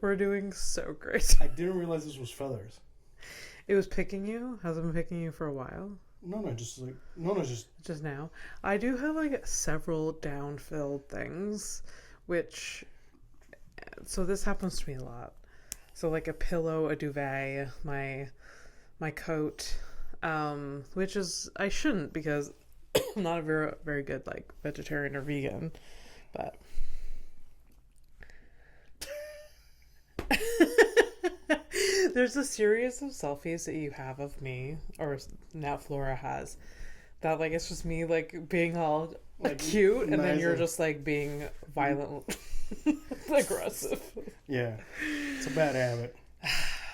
We're doing so great. I didn't realize this was feathers. It was picking you? Has it been picking you for a while? Just Just now. I do have like several down-filled things, which. So this happens to me a lot. So like a pillow, a duvet, my coat, which is I shouldn't because I'm not a very good like vegetarian or vegan, but there's a series of selfies that you have of me, or now Flora has, that like it's just me like being all like cute, and then you're just like being violent, aggressive. Yeah, it's a bad habit.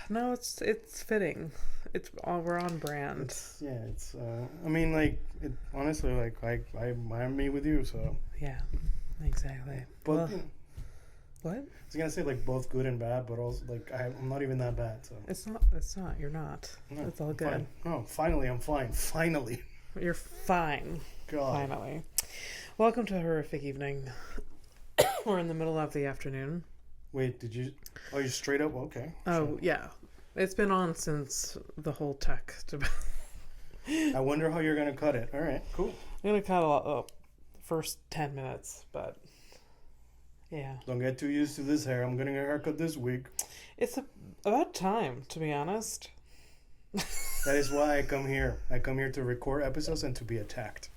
No, it's fitting. We're on brand. I mean, like, honestly, like, I'm me with you, so. Yeah, exactly. But well, what? I was gonna say like both good and bad, but also like I'm not even that bad, so. It's not. You're not. No, it's all I'm good. Fine. No, finally, I'm fine. Finally. You're fine. God. Finally. Welcome to a horrific evening. We're in the middle of the afternoon. Wait, oh, you straight up? Okay. Oh, sure. yeah. It's been on since the whole tech. I wonder how you're going to cut it. All right, cool. I'm going to cut a lot the first 10 minutes, but yeah. Don't get too used to this hair. I'm getting a haircut this week. It's about time, to be honest. That is why I come here. I come here to record episodes and to be attacked.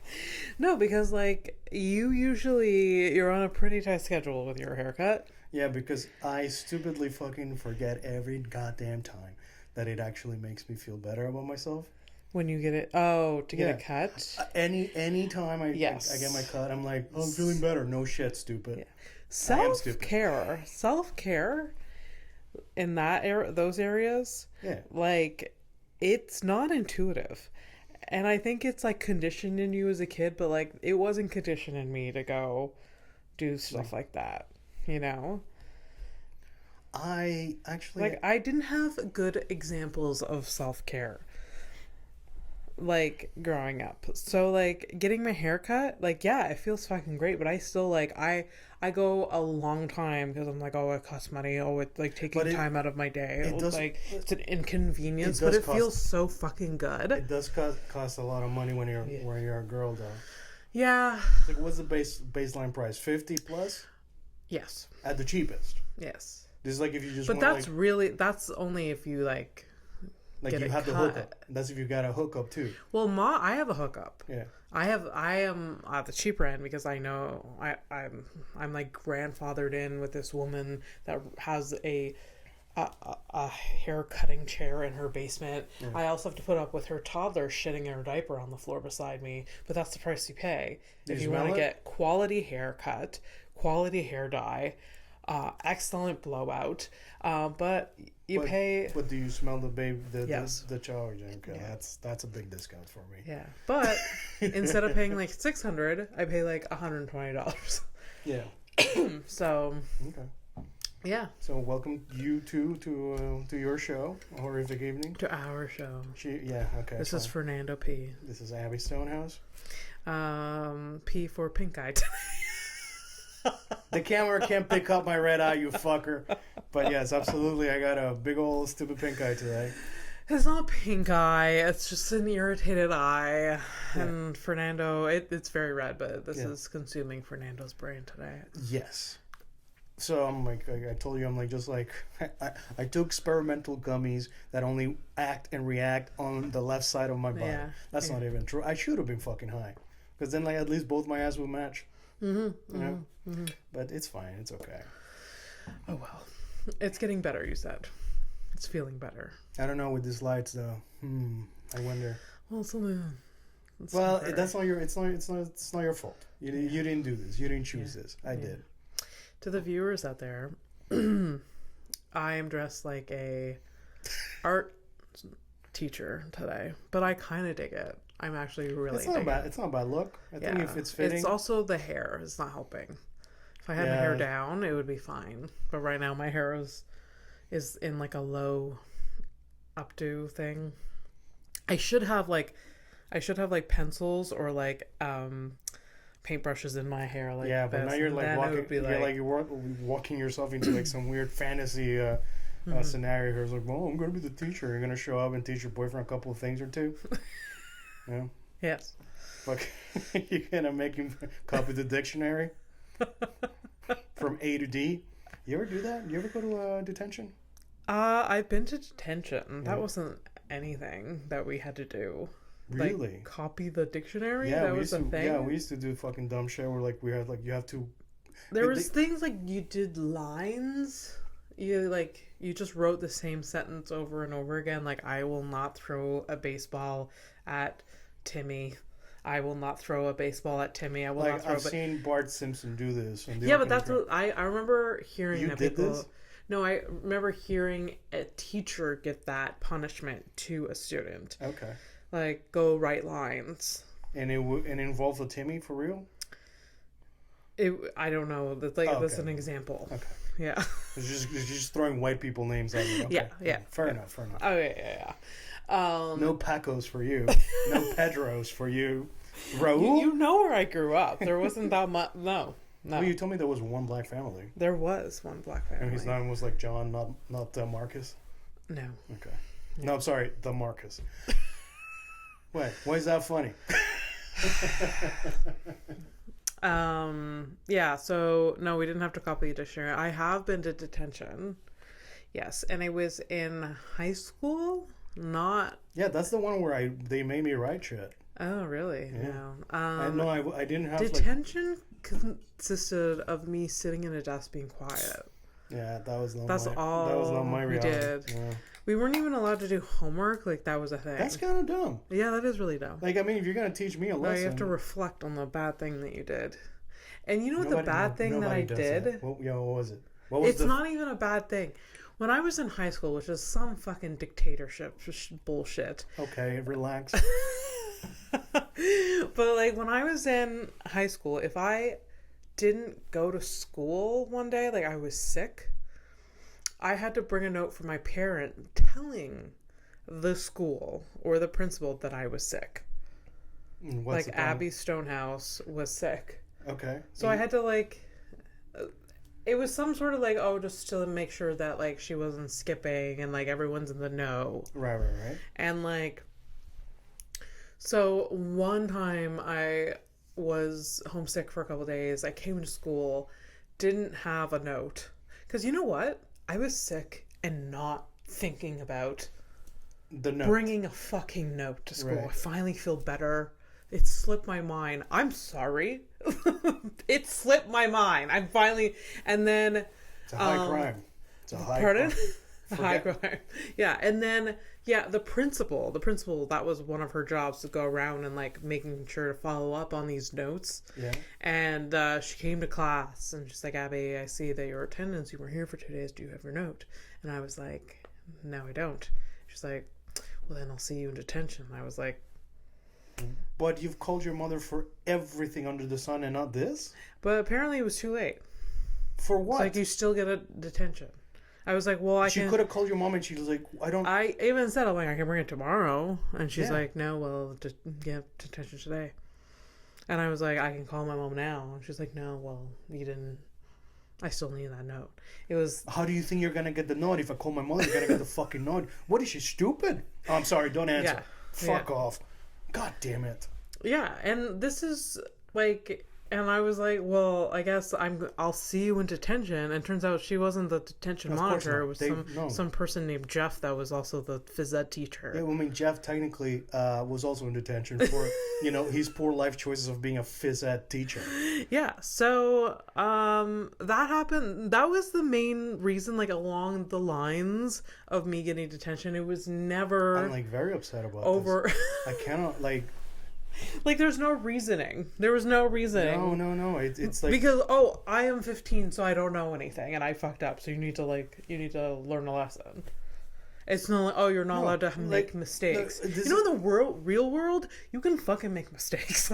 No, because, like, you're on a pretty tight schedule with your haircut. Yeah, because I stupidly fucking forget every goddamn time that it actually makes me feel better about myself. When you get it, to get it cut? Any time I get my cut, I'm like, oh, I'm feeling better. No shit, stupid. Yeah. Self-care in those areas, yeah, like, it's not intuitive. And I think it's, like, conditioned in you as a kid, but, like, it wasn't conditioned in me to go do stuff like that. You know, I actually like I didn't have good examples of self-care like growing up. So like getting my hair cut, like yeah, it feels fucking great, but I still like I go a long time because I'm like, oh, it costs money. Oh, it's like taking time out of my day. It's an inconvenience, but it feels so fucking good. It does cost a lot of money when you're a girl, though. Yeah. Like, what's the baseline price? 50 plus? Yes. At the cheapest. Yes. This is like if you just. But that's only if you like. Like you have the hookup. That's if you got a hookup too. Well, I have a hookup. Yeah. I am at the cheaper end because I know I'm like grandfathered in with this woman that has a hair cutting chair in her basement. Yeah. I also have to put up with her toddler shitting in her diaper on the floor beside me. But that's the price you pay if you want to get quality haircut, quality hair dye, excellent blowout. But pay. But do you smell the baby? Yes. The charge. Okay, yeah. That's a big discount for me. Yeah, but instead of paying like $600, I pay like $120. Yeah. So. Okay. Yeah. So welcome you two to your show, Horrific Evening. To our show. Okay. This is Fernando P. This is Abby Stonehouse. P for pink eye. The camera can't pick up my red eye, you fucker. But yes, absolutely, I got a big old stupid pink eye today. It's not pink eye. It's just an irritated eye. Yeah. And Fernando, it's very red, but this is consuming Fernando's brain today. Yes. So I'm like, I told you, I'm like, just like, I took experimental gummies that only act and react on the left side of my body. Yeah. That's not even true. I should have been fucking high. Because then, like, at least both my eyes would match. Mm-hmm. You know? Mm-hmm. But it's fine. It's okay. Oh, well. It's getting better, you said. It's feeling better. I don't know with these lights, though. I wonder. Well, that's not your. It's not your fault. You didn't do this. You didn't choose this. I did. To the viewers out there, I am dressed like a art teacher today, but I kind of dig it. I'm actually really. It's not bad. It's not a bad look. I think if it's fitting. It's also the hair. It's not helping. If I had my hair down, it would be fine. But right now, my hair is in like a low updo thing. I should have like pencils or like paintbrushes in my hair like yeah, but this, now you're like walking, you're walking yourself into like some weird fantasy scenario. Here, it's like, well, I'm gonna be the teacher. You're gonna show up and teach your boyfriend a couple of things or two. Yeah. Yes. Fuck, you're gonna make him copy the dictionary from A to D. You ever do that? You ever go to detention? I've been to detention. That wasn't anything that we had to do. Really? Like, copy the dictionary? Yeah, that was a thing? Yeah, we used to do fucking dumb shit where, like, we had, like, you have to... There was things, like, you did lines. You just wrote the same sentence over and over again. Like, I will not throw a baseball at Timmy. I will not throw a baseball at Timmy. I will not throw... I've seen Bart Simpson do this. Yeah, but that's what... I remember hearing that did people... This? No, I remember hearing a teacher give that punishment to a student. Okay. Like, go write lines. And it involved a Timmy for real? I don't know. That's like that's an example. Okay. Yeah. It's just throwing white people names at you. Okay. Yeah. Fair enough. Oh yeah. No Pacos for you. No Pedros for you. Raul? You know where I grew up. There wasn't that much. No. Well, you told me there was one black family. There was one black family. And his name was like John, not Marcus? No. Okay. Yeah. No, I'm sorry. The Marcus. Wait, why is that funny? Yeah, so no, we didn't have to copy the dictionary. I have been to detention. Yes, and it was in high school, not... Yeah, that's the one where they made me write shit. Oh, really? Yeah. No. I didn't have... Detention consisted of me sitting in a desk being quiet. Yeah, that was not my we reality. did. Yeah. We weren't even allowed to do homework. Like, that was a thing. That's kind of dumb. Yeah, that is really dumb. Like, I mean, if you're going to teach me a lesson... you have to reflect on the bad thing that you did. And you know what the bad thing that I did? What was it? It's not even a bad thing. When I was in high school, which is some fucking dictatorship bullshit. Okay, relax. But, like, when I was in high school, if I didn't go to school one day, like, I was sick, I had to bring a note from my parent telling the school or the principal that I was sick. What's like, Abby Stonehouse was sick. Okay. So I had to, like... It was some sort of, like, just to make sure that, like, she wasn't skipping and, like, everyone's in the know. Right. And, like... So, one time I was homesick for a couple days. I came to school, didn't have a note. Because you know what? I was sick and not thinking about the note. Bringing a fucking note to school. Right. I finally feel better. It slipped my mind. I'm sorry. It slipped my mind. I'm finally... And then... It's a high crime. It's a high pardon? crime. A high crime. Yeah. And then... Yeah, the principal, that was one of her jobs, to go around and, like, making sure to follow up on these notes. Yeah. And she came to class and she's like, Abby, I see that your attendance, you were here for 2 days. Do you have your note? And I was like, no, I don't. She's like, well, then I'll see you in detention. And I was like... But you've called your mother for everything under the sun and not this? But apparently it was too late. For what? It's like, you still get a detention. I was like, well, She could have called your mom and she was like, I even said, I'm like, I can bring it tomorrow. And she's like, no, well, just get detention today. And I was like, I can call my mom now. And she's like, no, well, you didn't. I still need that note. It was... How do you think you're going to get the note? If I call my mother, you're going to get the fucking note. What, is she stupid? Oh, I'm sorry, don't answer. Yeah. Fuck off. God damn it. Yeah, and this is, like... And I was like, well, I guess I'll see you in detention. And turns out she wasn't the detention monitor. It was some person named Jeff that was also the phys ed teacher. Yeah, well, I mean, Jeff technically was also in detention for, his poor life choices of being a phys ed teacher. Yeah, so that happened. That was the main reason, like, along the lines of me getting detention. It was never... I'm, like, very upset about this. I cannot, like... Like, there's no reasoning. There was no reasoning. No. It's like... Because, I am 15, so I don't know anything, and I fucked up, so you need to learn a lesson. It's not like, you're not allowed to make mistakes. In the real world, you can fucking make mistakes.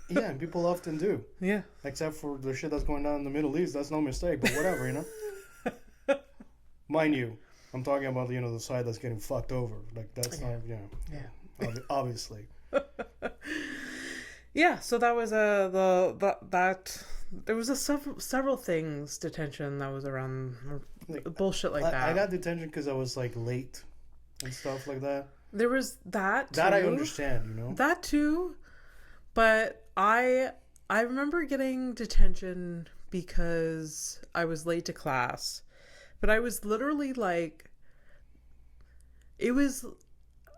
Yeah, and people often do. Yeah. Except for the shit that's going down in the Middle East, that's no mistake, but whatever, Mind you, I'm talking about, the side that's getting fucked over. Like, that's not, Yeah. Obviously. Yeah, so that was that there was several things detention that was around Like, bullshit like that. I got detention because I was like late and stuff like that. There was that too. That I understand, you know. That too, but I remember getting detention because I was late to class, but I was literally like, it was,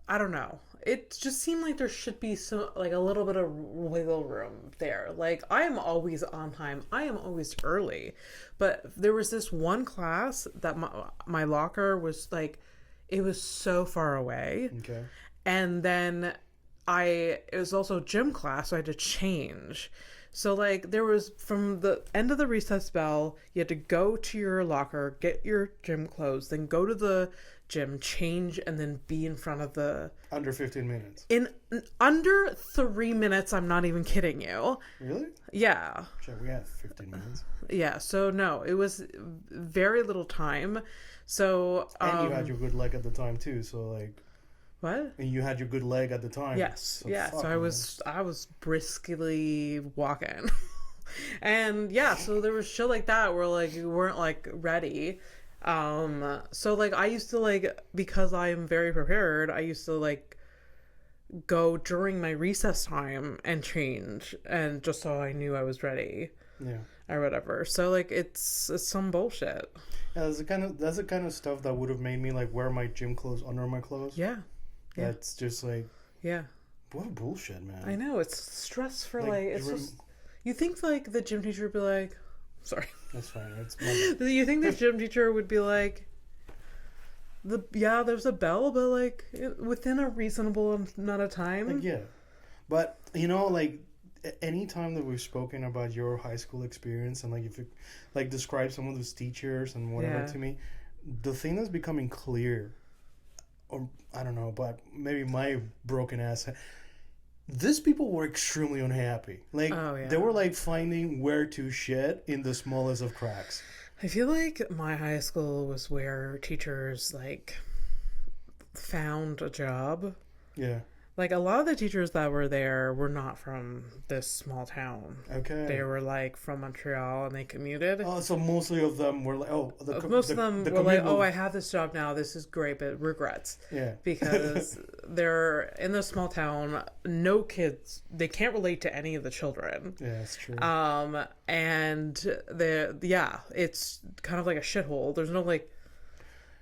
I don't know. It just seemed like there should be some, like a little bit of wiggle room there. Like, I am always on time. I am always early. But there was this one class that my locker was like, it was so far away. Okay. And then it was also gym class, so I had to change. So, like, there was, from the end of the recess bell, you had to go to your locker, get your gym clothes, then go to the gym, change, and then be in front of the... Under 15 minutes. In under 3 minutes, I'm not even kidding you. Really? Yeah. Sure, we had 15 minutes. Yeah, so no, it was very little time. So... And you had your good leg at the time, too, so, like... What? And you had your good leg at the time. Yes. So yeah. So I was briskly walking. And yeah, so there was shit like that where like you weren't like ready. So like I used to like, because I am very prepared, I used to like go during my recess time and change, and just so I knew I was ready. Yeah. Or whatever. So like it's some bullshit. Yeah, that's the kind of stuff that would have made me like wear my gym clothes under my clothes. Yeah. Yeah. That's just like, yeah, what bullshit, man. I know, it's stress for Like, it's just, you think like the gym teacher would be like, sorry, that's fine. It's you think the gym teacher would be like, there's a bell, but like within a reasonable amount of time. like, yeah, but you know, like any time that we've spoken about your high school experience and like if you like describe some of those teachers and whatever to me, the thing that's becoming clear, or I don't know, but maybe my broken ass, these people were extremely unhappy. Like they were like finding where to shit in the smallest of cracks. I feel like my high school was where teachers like found a job. Yeah. Like, a lot of the teachers that were there were not from this small town. Okay. They were, like, from Montreal, and they commuted. Oh, so mostly of them were like, most of them were like, I have this job now. This is great, but regrets. Yeah. Because they're in this small town. No kids. They can't relate to any of the children. Yeah, that's true. And it's kind of like a shithole. There's no, like,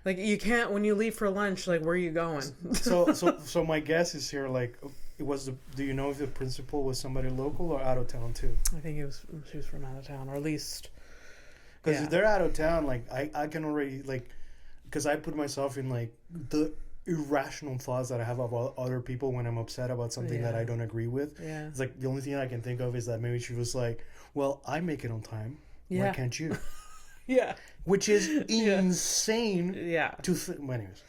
you can't, when you leave for lunch, like, where are you going? So my guess is here, like, do you know if the principal was somebody local or out of town, too? I think she was from out of town, or at least... Because if they're out of town, like, I can already, like, because I put myself in, like, the irrational thoughts that I have about other people when I'm upset about something that I don't agree with. Yeah. It's like, the only thing I can think of is that maybe she was like, well, I make it on time. Yeah. Why can't you? Yeah. Which is insane. Yeah. Anyways.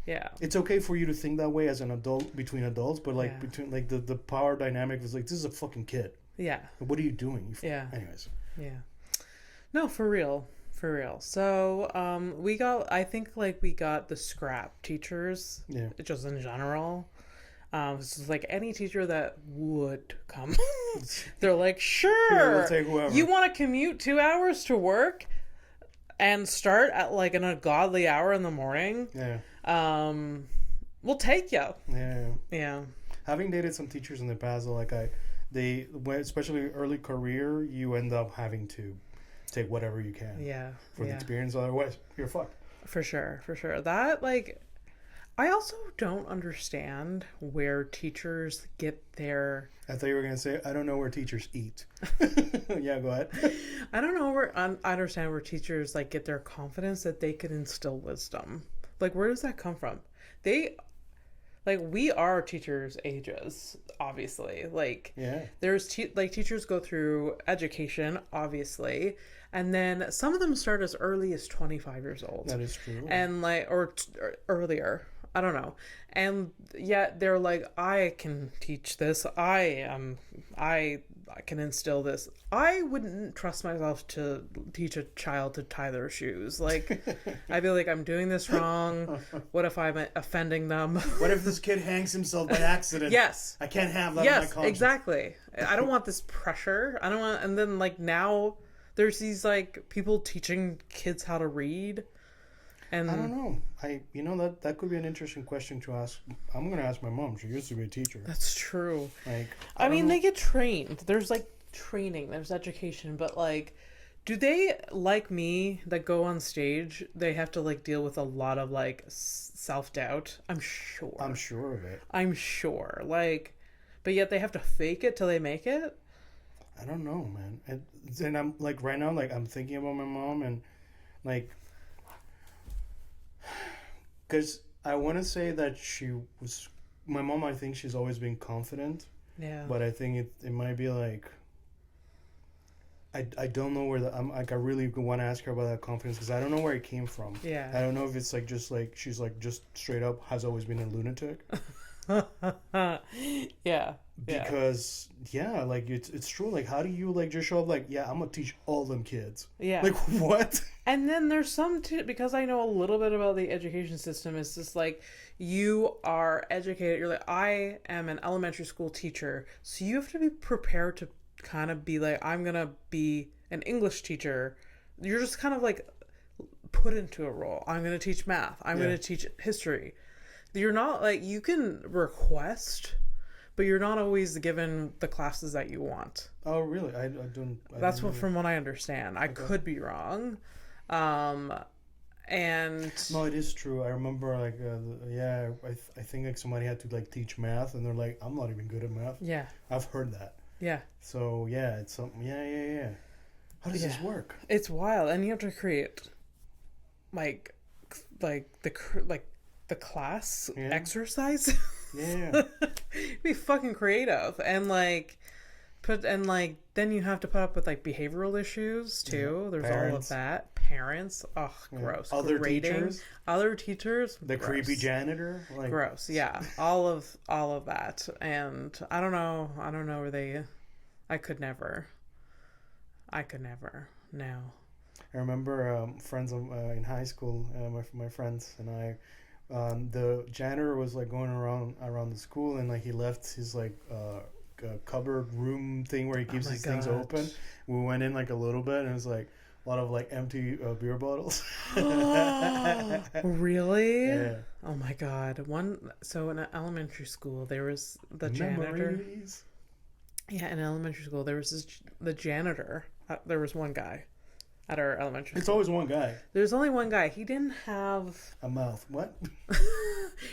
Yeah. It's okay for you to think that way as an adult between adults, but like between like the power dynamic was like, this is a fucking kid. Yeah. What are you doing? Anyways. Yeah. No, for real. For real. So, we got the scrap teachers. Yeah. Just in general. It's like any teacher that would come. They're like, sure. We'll take whoever. You want to commute 2 hours to work and start at like an ungodly hour in the morning? Yeah. We'll take you. Yeah. Yeah. Having dated some teachers in the past, like especially early career, you end up having to take whatever you can. Yeah. For the experience. Otherwise, you're fucked. For sure. For sure. That like. I also don't understand where teachers get their... I thought you were going to say, I don't know where teachers eat. Yeah, go ahead. I understand where teachers like get their confidence that they can instill wisdom. Like, where does that come from? We are teachers' ages, obviously. Like, there's teachers go through education, obviously, and then some of them start as early as 25 years old. That is true. And or earlier. I don't know. And yet they're like, I can teach this. I can instill this. I wouldn't trust myself to teach a child to tie their shoes. Like, I feel like I'm doing this wrong. What if I'm offending them? What if this kid hangs himself by accident? Yes. I can't have that on my conscience. Exactly. I don't want this pressure. I don't want, and then like now there's these like people teaching kids how to read. And I don't know. That could be an interesting question to ask. I'm gonna ask my mom. She used to be a teacher. That's true. Like, I mean, they get trained. There's like training. There's education. But like, do they, like me, that go on stage? They have to like deal with a lot of like self-doubt. I'm sure. I'm sure of it. I'm sure. Like, but yet they have to fake it till they make it. I don't know, man. And I'm like right now, like I'm thinking about my mom and like. Because I want to say that my mom, I think she's always been confident. Yeah. But I think it might be like, I don't know where I'm like, I really want to ask her about that confidence because I don't know where it came from. Yeah. I don't know if it's like, just like, she's like, just straight up has always been a lunatic. Yeah. Because, yeah, like, it's true. Like, how do you, like, just show up, like, yeah, I'm going to teach all them kids. Yeah. Like, what? And then there's some, because I know a little bit about the education system, it's just like, you are educated. You're like, I am an elementary school teacher. So you have to be prepared to kind of be like, I'm going to be an English teacher. You're just kind of like put into a role. I'm going to teach math. I'm going to teach history. You're not like, you can request, but you're not always given the classes that you want. Oh, really? I don't. That's what, from what I understand. I could be wrong. And no, it is true. I remember, like, I think like somebody had to like teach math, and they're like, I'm not even good at math. Yeah, I've heard that. Yeah. So yeah, it's something. Yeah. How does this work? It's wild, and you have to create, like the class exercise. Yeah. Be fucking creative and like then you have to put up with like behavioral issues too. There's Parents. all of that. Parents, gross. Other Grading. Other teachers, the gross. creepy janitor, like Gross. Yeah, all of that, and I don't know where they. I could never. No. I remember friends in high school. My friends and I. The janitor was like going around the school, and like he left his like cupboard room thing where he keeps his things open. We went in like a little bit, and it was like a lot of like empty beer bottles. Really? Yeah. Oh my god. So in elementary school there was the janitor. Memories. Yeah, in elementary school there was the janitor. There was one guy at our elementary school. It's always one guy. There's only one guy. He didn't have a mouth. What?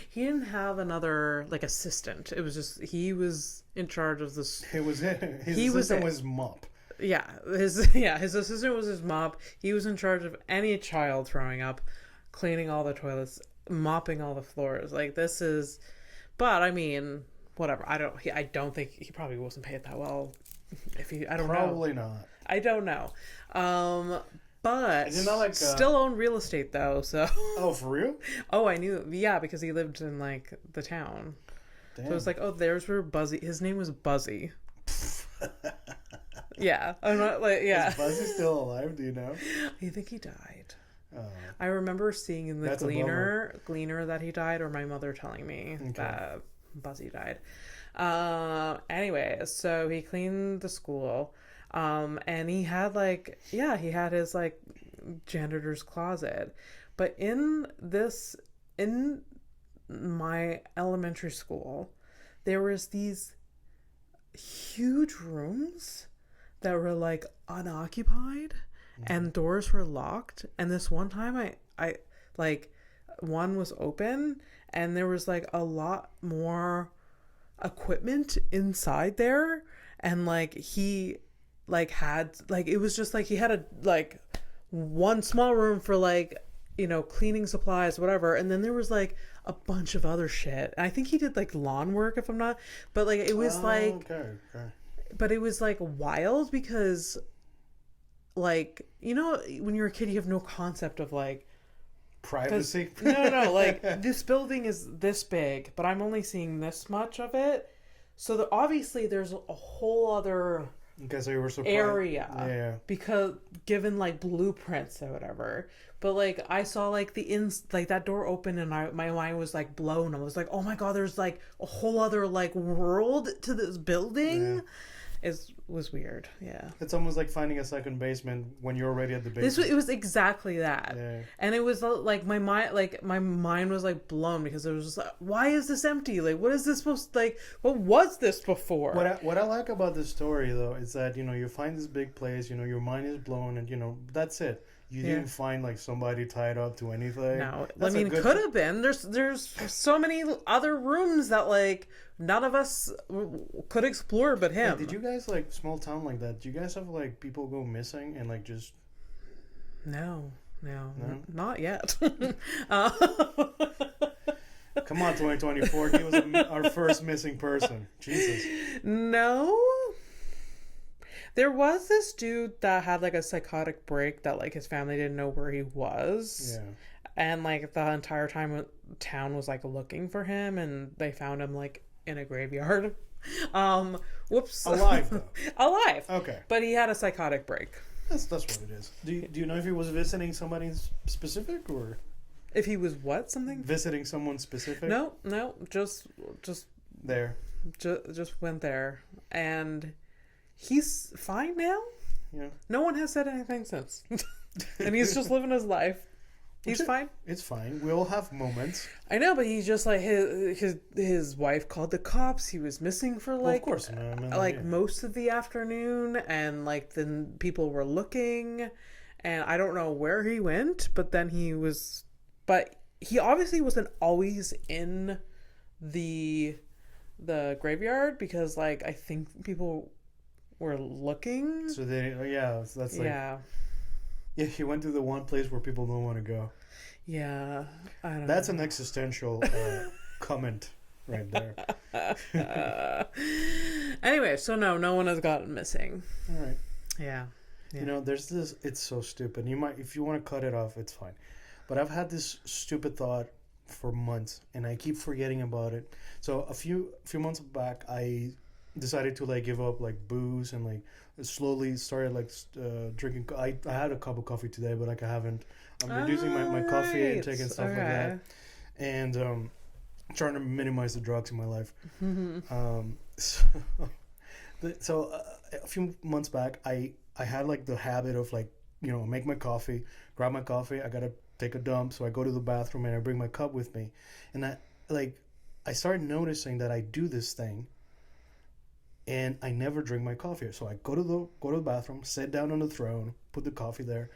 He didn't have another like assistant. It was just he was in charge of this. It was his assistant was mop. Yeah, his assistant was his mop. He was in charge of any child throwing up, cleaning all the toilets, mopping all the floors. Like this is, but I mean, whatever. I don't think he probably wasn't paid that well. I don't know. Probably not. I don't know. But isn't that like still owned real estate though. So. Oh, for real? Oh, I knew. Yeah, because he lived in like the town. Damn. So it's like, oh, there's where Buzzy. His name was Buzzy. Yeah, I'm not like Is Buzzy still alive? Do you know? I think he died. Oh. I remember seeing in the Gleaner that he died, or my mother telling me that Buzzy died. Anyway, so he cleaned the school, and he had his like janitor's closet, but in my elementary school, there was these huge rooms that were like unoccupied and doors were locked, and this one time I like one was open and there was like a lot more equipment inside there, and like he like had like it was just like he had a like one small room for like, you know, cleaning supplies, whatever, and then there was like a bunch of other shit. And I think he did like lawn work, if I'm not, but like it was but it was like wild because like, you know, when you're a kid you have no concept of like privacy. No. Like, this building is this big, but I'm only seeing this much of it. So obviously there's a whole other Because they were surprised. area. Yeah. Because given like blueprints or whatever. But like I saw like like that door open and my mind was like blown. I was like, oh my god, there's like a whole other like world to this building. Yeah. It was weird. Yeah. It's almost like finding a second basement when you're already at the basement. It was exactly that. Yeah. And it was like my mind was like blown because it was just like, why is this empty? Like, what is this supposed to, like, what was this before? What I like about this story though is that, you know, you find this big place, you know, your mind is blown and, you know, that's it. You didn't find like somebody tied up to anything. No, I mean, it could have been. There's so many other rooms that like none of us could explore but him. Hey, did you guys like small town like that? Do you guys have like people go missing and like just? No, not yet. Come on, 2024, give us our first missing person. Jesus. No. There was this dude that had like a psychotic break that like his family didn't know where he was. Yeah. And like the entire time town was like looking for him and they found him like in a graveyard. Whoops. Alive though. Alive. Okay. But he had a psychotic break. That's what it is. Do you know if he was visiting somebody specific or? If he was what? Something? Visiting someone specific? No. Just there. Just went there. And he's fine now. Yeah. No one has said anything since. And he's just living his life. He's fine. It's fine. We all have moments. I know, but he's just like his wife called the cops. He was missing for like of course, most of the afternoon, and like then people were looking, and I don't know where he went, but then but he obviously wasn't always in the graveyard because like I think people were looking. So that's like Yeah, he went to the one place where people don't want to go. Yeah, I don't know. That's an existential comment right there. Anyway, so no one has gotten missing. All right. Yeah. You know, there's this. It's so stupid. You might, if you want to cut it off, it's fine. But I've had this stupid thought for months, and I keep forgetting about it. So a few months back, I decided to like give up like booze and like slowly started like drinking. I had a cup of coffee today, but like I haven't. I'm reducing my coffee intake and stuff like that, and trying to minimize the drugs in my life. So a few months back, I had like the habit of like, you know, make my coffee, grab my coffee. I gotta take a dump, so I go to the bathroom and I bring my cup with me, and I started noticing that I do this thing. And I never drink my coffee. So I go to the bathroom, sit down on the throne, put the coffee there,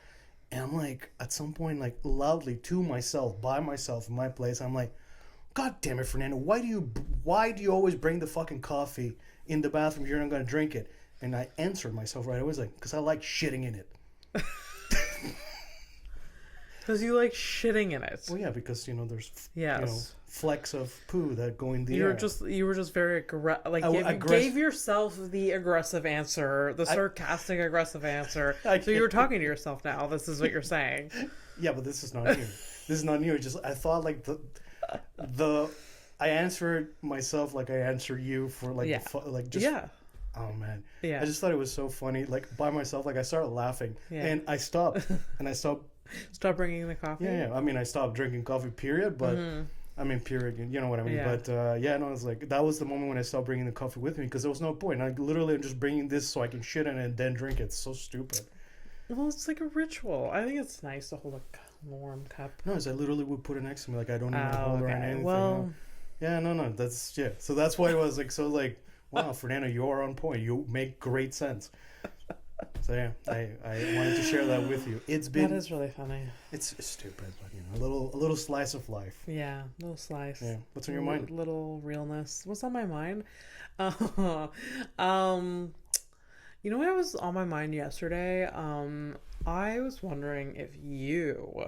and I'm like, at some point, like loudly to myself, by myself in my place, I'm like, God damn it, Fernando, why do you always bring the fucking coffee in the bathroom? You're not gonna drink it. And I answered myself right away, like, because I like shitting in it. Because you like shitting in it. Well, yeah, because there's flecks of poo that go in the air. You were just very gave yourself the aggressive answer, the sarcastic aggressive answer. So you were talking to yourself now. This is what you're saying. Yeah, but this is not new. This is not new. Just I thought like I answered myself like I answer you for like Oh man. Yeah. I just thought it was so funny. Like by myself, like I started laughing and I stopped Stop bringing the coffee. Yeah. I mean, I stopped drinking coffee. Period. But. Mm-hmm. I mean, period. You know what I mean. Yeah. But I was like, that was the moment when I stopped bringing the coffee with me because there was no point. I literally am just bringing this so I can shit in it and then drink it. It's so stupid. Well, it's like a ritual. I think it's nice to hold a warm cup. No, I literally would put it next to me. Like I don't even hold it or anything. Well, yeah, no. That's So that's why it was like so. Like, wow, Fernando, you are on point. You make great sense. So yeah, I wanted to share that with you. That is really funny. It's stupid, but a little slice of life. Yeah, little slice. Yeah. What's on your mind? Little realness. What's on my mind? You know what was on my mind yesterday? I was wondering if you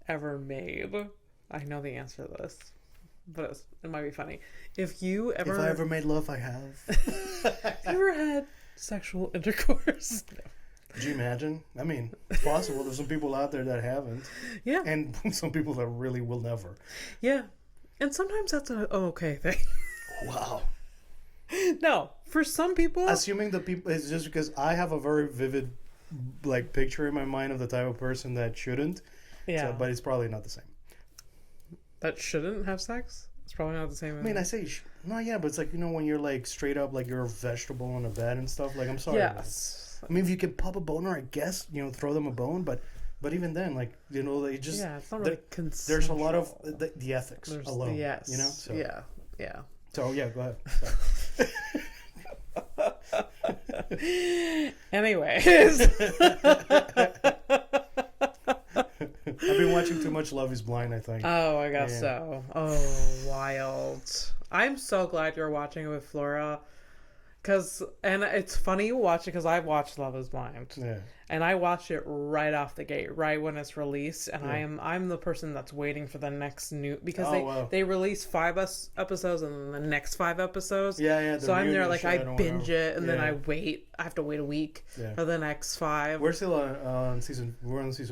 ever made. I know the answer to this, but it might be funny. If I ever made love, I have. Have you ever had sexual intercourse? Could you imagine? I mean, it's possible. There's some people out there that haven't. Yeah. And some people that really will never. Yeah. And sometimes that's an okay thing. Wow. No, for some people. Assuming the people, it's just because I have a very vivid, like, picture in my mind of the type of person that shouldn't. Yeah. So, but it's probably not the same. That shouldn't have sex? It's probably not the same. I mean, I say, no, yeah, but it's like, when you're like straight up, like you're a vegetable on a bed and stuff. Like, I'm sorry. Yes. I mean, if you can pop a boner, I guess, throw them a bone, but even then, like, they just. Yeah, it's not really consensual. There's a lot of the ethics alone. Yes. So. Yeah. Yeah. So, yeah, go ahead. Anyways. I've been watching too much Love is Blind, I think. Oh, I guess so. Oh, wild. I'm so glad you're watching it with Flora. And it's funny you watch it because I've watched Love is Blind. Yeah. And I watched it right off the gate, right when it's released. And I'm the person that's waiting for the next new... Because they release 5 episodes and then the next 5 episodes. Yeah. So I'm there, like, I binge it and then I wait. I have to wait a week for the next 5. We're still on season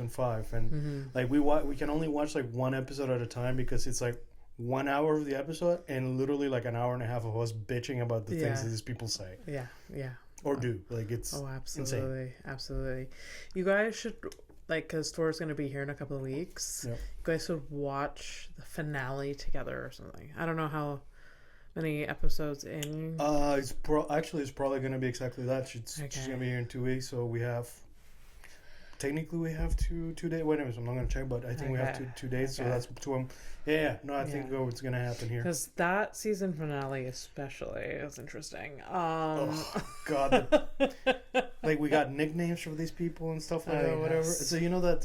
5. And, like, we can only watch, like, 1 episode at a time because it's, like, 1 hour of the episode and literally, like, an hour and a half of us bitching about the things that these people say. Yeah. Or do. Like, it's absolutely. insane. Absolutely. You guys should, like, because Thor's going to be here in a couple of weeks. Yep. You guys should watch the finale together or something. I don't know how many episodes in. It's probably going to be exactly that. She's going to be here in 2 weeks, so we have. Technically, we have two days. Wait a minute, I'm not going to check, but I think we have two days, so that's 2. I think it's going to happen here. Because that season finale, especially, is interesting. Oh God! Like, we got nicknames for these people and stuff like that, whatever. So you know that.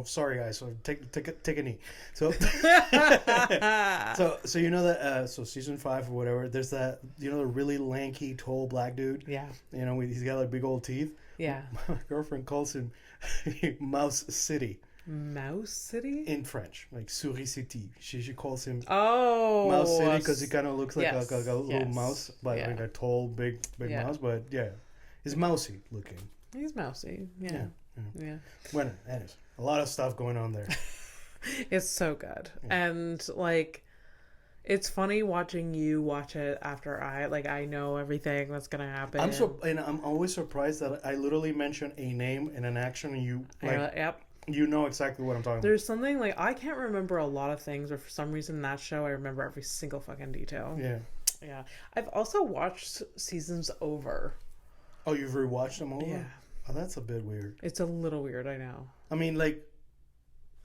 Sorry guys. So take a knee. So so you know that. So season 5 or whatever. There's that. The really lanky, tall black dude. Yeah. He's got like big old teeth. Yeah. My girlfriend calls him Mouse City. Mouse City? In French, like Souris City. She calls him Mouse City because he kind of looks like a little mouse, but like a tall, big mouse. But he's mousy looking. He's mousy. Yeah. Well, anyways, a lot of stuff going on there. It's so good, and like, it's funny watching you watch it after I know everything that's gonna happen. I'm always surprised that I literally mention a name and an action, and you yep. You know exactly what I'm talking about. There's something like I can't remember a lot of things, or for some reason that show I remember every single fucking detail. Yeah. I've also watched seasons over. Oh, you've rewatched them over? Yeah. Oh, that's a bit weird. It's a little weird, I know. I mean,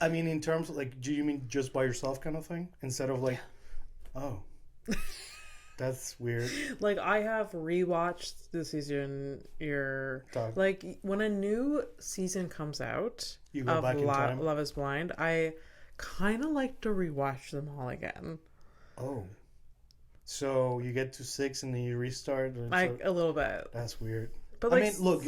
in terms of, like, do you mean just by yourself kind of thing instead of like, oh. That's weird. Like, I have rewatched the season. Like, when a new season comes out you go back in time. Love is Blind, I kind of like to rewatch them all again. Oh. So you get to 6 and then you restart? A little bit. That's weird. But I mean, look,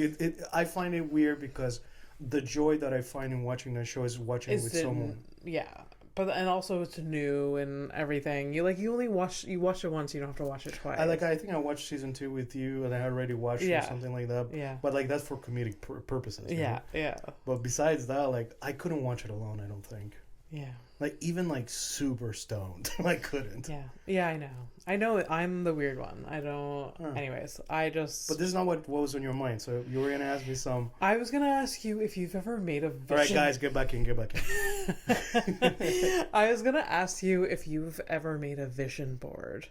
I find it weird because the joy that I find in watching that show is watching it with someone. Yeah. And also it's new and everything. You only watch it once. You don't have to watch it twice. I think I watched season 2 with you, and I already watched or something like that. Yeah. But like that's for comedic purposes. Yeah, yeah. But besides that, like I couldn't watch it alone. I don't think. Yeah. Like even like super stoned, I couldn't. Yeah. Yeah, I know. I know. I'm the weird one. I don't. Anyways, I just. But this is not what was on your mind. So you were gonna ask me some. I was gonna ask you if you've ever made a vision. All right, guys, get back in. I was gonna ask you if you've ever made a vision board.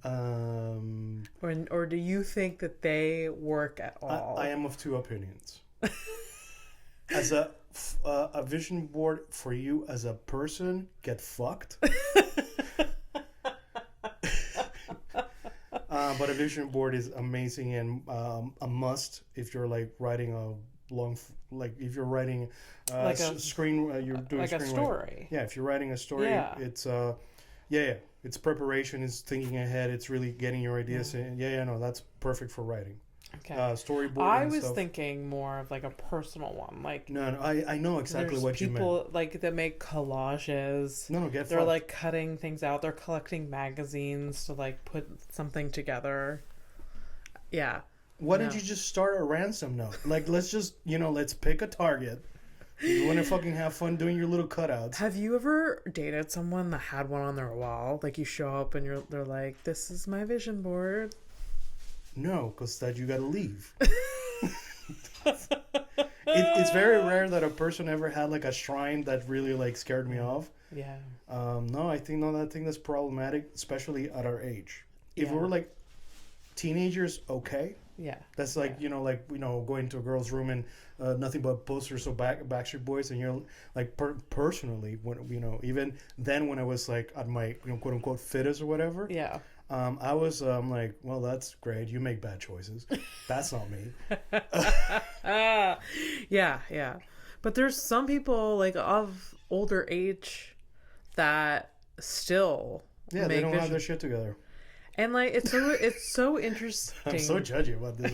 Or do you think that they work at all? I am of 2 opinions. As a vision board for you as a person, get fucked. But a vision board is amazing and a must if you're like writing a long, like if you're writing like a screen, you're doing like a story. Yeah, if you're writing a story, it's it's preparation, it's thinking ahead, it's really getting your ideas in. No, that's perfect for writing. Okay. Storyboard. I was thinking more of like a personal one, like no, I know exactly what you meant. People like that make collages. They're like cutting things out. They're collecting magazines to like put something together. Yeah. Why didn't you just start a ransom note? Like, let's just, let's pick a target. You want to fucking have fun doing your little cutouts. Have you ever dated someone that had one on their wall? Like, you show up and they're like, this is my vision board. No, because that you gotta leave. It's very rare that a person ever had like a shrine that really like scared me off. Yeah. No, I think that's problematic, especially at our age. If we were like teenagers, okay. Yeah. That's like, going to a girl's room and nothing but posters of Backstreet Boys, and you're like, personally, when even then when I was like at my quote unquote fittest or whatever. Yeah. I was like, well, that's great. You make bad choices. That's not me. Yeah. But there's some people like of older age that still they don't have their shit together. And like it's so interesting. I'm so judgy about this.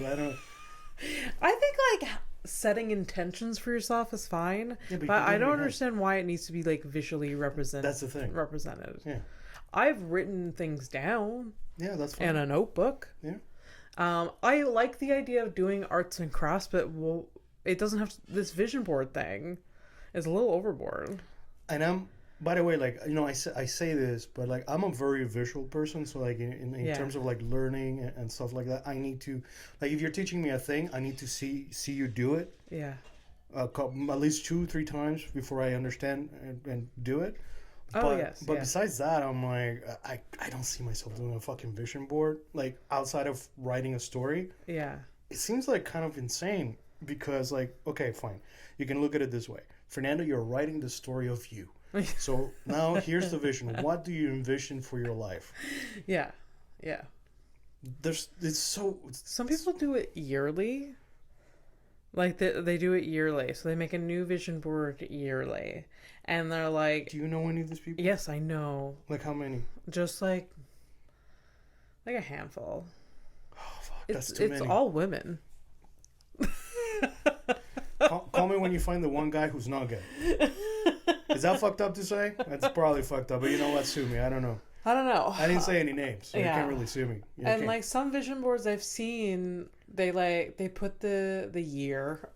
I think like setting intentions for yourself is fine, but I don't understand why it needs to be like visually represented. That's the thing. Represented. Yeah. I've written things down. Yeah, that's fine. In a notebook. Yeah. I like the idea of doing arts and crafts, but it doesn't have to, this vision board thing is a little overboard. And by the way, like, I say this, but like I'm a very visual person, so like in terms of like learning and stuff like that, I need to, like, if you're teaching me a thing, I need to see you do it. Yeah. At least 2-3 times before I understand and do it. But besides that, I'm like, I don't see myself doing a fucking vision board, like, outside of writing a story. Yeah. It seems like kind of insane because, like, okay, fine. You can look at it this way. Fernando, you're writing the story of you. So now here's the vision. What do you envision for your life? Yeah. Some people do it yearly. Like they do it yearly, so they make a new vision board yearly, and they're like, do you know any of these people? Yes, I know. Like how many? Just like a handful. Oh fuck, that's too many. It's all women. Call me when you find the one guy who's not gay. Is that fucked up to say? That's probably fucked up, but you know what? Sue me. I don't know. I didn't say any names, so you can't really sue me. And like some vision boards I've seen, they put the year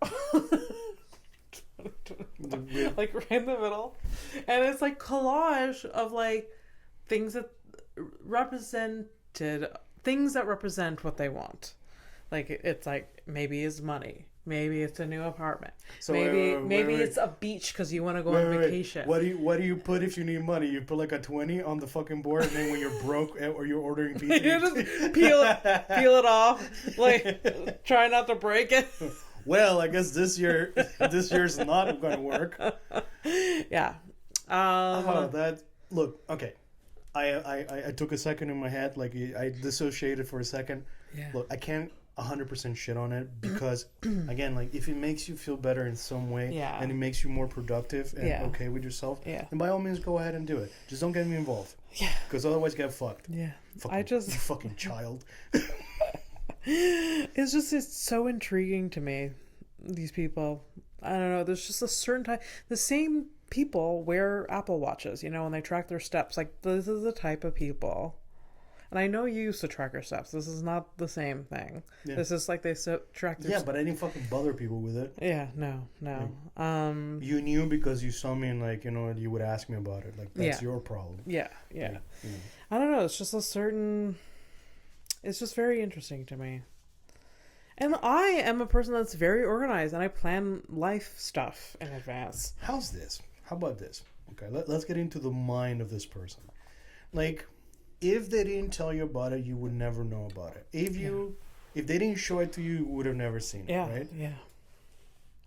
like right in the middle, and it's like collage of like things that represent what they want. Like it's like maybe it's money. Maybe it's a new apartment. So maybe it's a beach because you want to go on vacation. What do you put if you need money? You put like a 20 on the fucking board, and then when you're broke or you're ordering pizza, you just peel it off. Like try not to break it. Well, I guess this year's not going to work. Yeah. Look. Okay. I took a second in my head. Like I dissociated for a second. Yeah. Look, I can't 100% shit on it because again, like if it makes you feel better in some way and it makes you more productive and okay with yourself, then by all means go ahead and do it. Just don't get me involved. Yeah. Because otherwise get fucked. Yeah. You fucking child. It's so intriguing to me, these people. I don't know, there's just a certain type. The same people wear Apple Watches, and they track their steps. Like, this is the type of people. And I know you used to track your steps. This is not the same thing. Yeah. This is like they track their but I didn't fucking bother people with it. Yeah, no. Yeah. You knew because you saw me and like, you would ask me about it. Like, that's your problem. Yeah. I don't know. It's just it's just very interesting to me. And I am a person that's very organized and I plan life stuff in advance. How's this? How about this? Okay, let's get into the mind of this person. Like, if they didn't tell you about it, you would never know about it. If they didn't show it to you, you would have never seen it, right? Yeah.